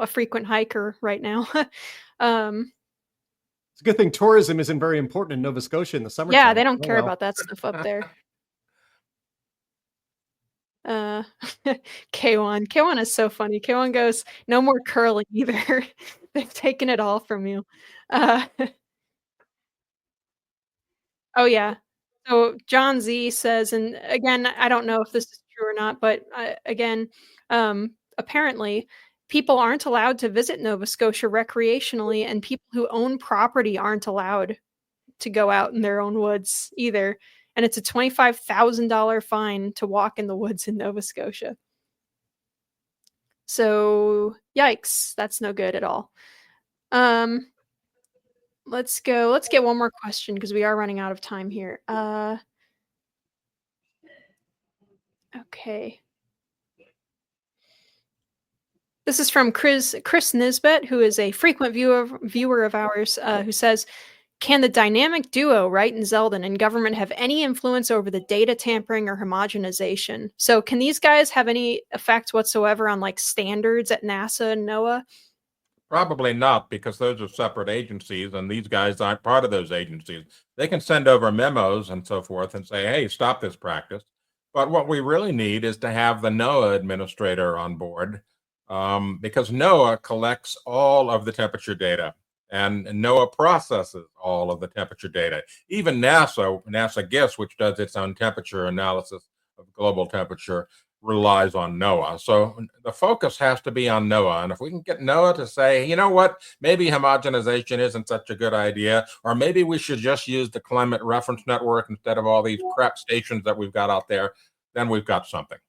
frequent hiker right now. It's a good thing tourism isn't very important in Nova Scotia in the summer. Yeah, they don't care about that stuff up there. K1 is so funny. K1 goes, no more curling either. They've taken it all from you. Oh yeah. So John Z says, and again, I don't know if this is true or not, but again, apparently people aren't allowed to visit Nova Scotia recreationally, and people who own property aren't allowed to go out in their own woods either. And it's a $25,000 fine to walk in the woods in Nova Scotia. So, yikes, that's no good at all. Let's get one more question because we are running out of time here. Okay. This is from Chris Nisbet, who is a frequent viewer of ours, who says, can the dynamic duo, Wright and Zeldin, and government have any influence over the data tampering or homogenization? So can these guys have any effect whatsoever on standards at NASA and NOAA? Probably not, because those are separate agencies, and these guys aren't part of those agencies. They can send over memos and so forth and say, hey, stop this practice. But what we really need is to have the NOAA administrator on board, because NOAA collects all of the temperature data, and NOAA processes all of the temperature data. Even NASA GISS, which does its own temperature analysis of global temperature, relies on NOAA. So the focus has to be on NOAA. And if we can get NOAA to say, you know what, maybe homogenization isn't such a good idea, or maybe we should just use the Climate Reference Network instead of all these crap stations that we've got out there, then we've got something.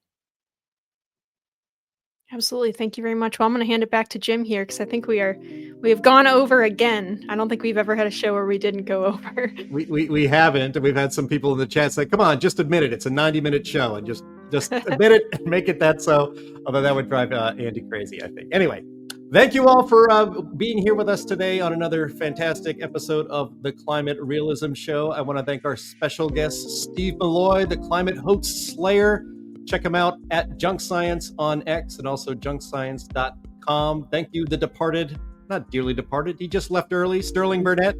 Absolutely. Thank you very much. Well, I'm going to hand it back to Jim here because I think we have gone over again. I don't think we've ever had a show where we didn't go over. We haven't, and we've had some people in the chat say, "Come on, just admit it. It's a 90-minute show, and just admit it and make it that so." Although that would drive Andy crazy, I think. Anyway, thank you all for being here with us today on another fantastic episode of the Climate Realism Show. I want to thank our special guest, Steve Milloy, the climate hoax slayer. Check him out at Junk Science on X and also junkscience.com. Thank you, the departed, not dearly departed, he just left early, Sterling Burnett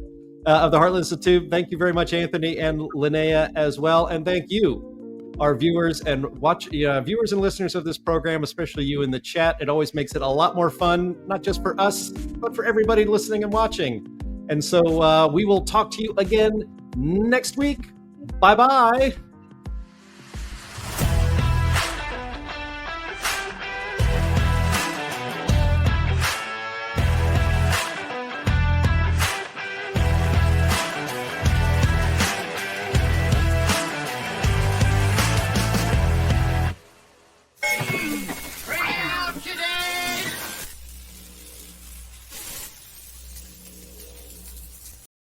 of the Heartland Institute. Thank you very much, Anthony and Linnea as well. And thank you, our viewers and viewers and listeners of this program, especially you in the chat. It always makes it a lot more fun, not just for us, but for everybody listening and watching. And so we will talk to you again next week. Bye-bye.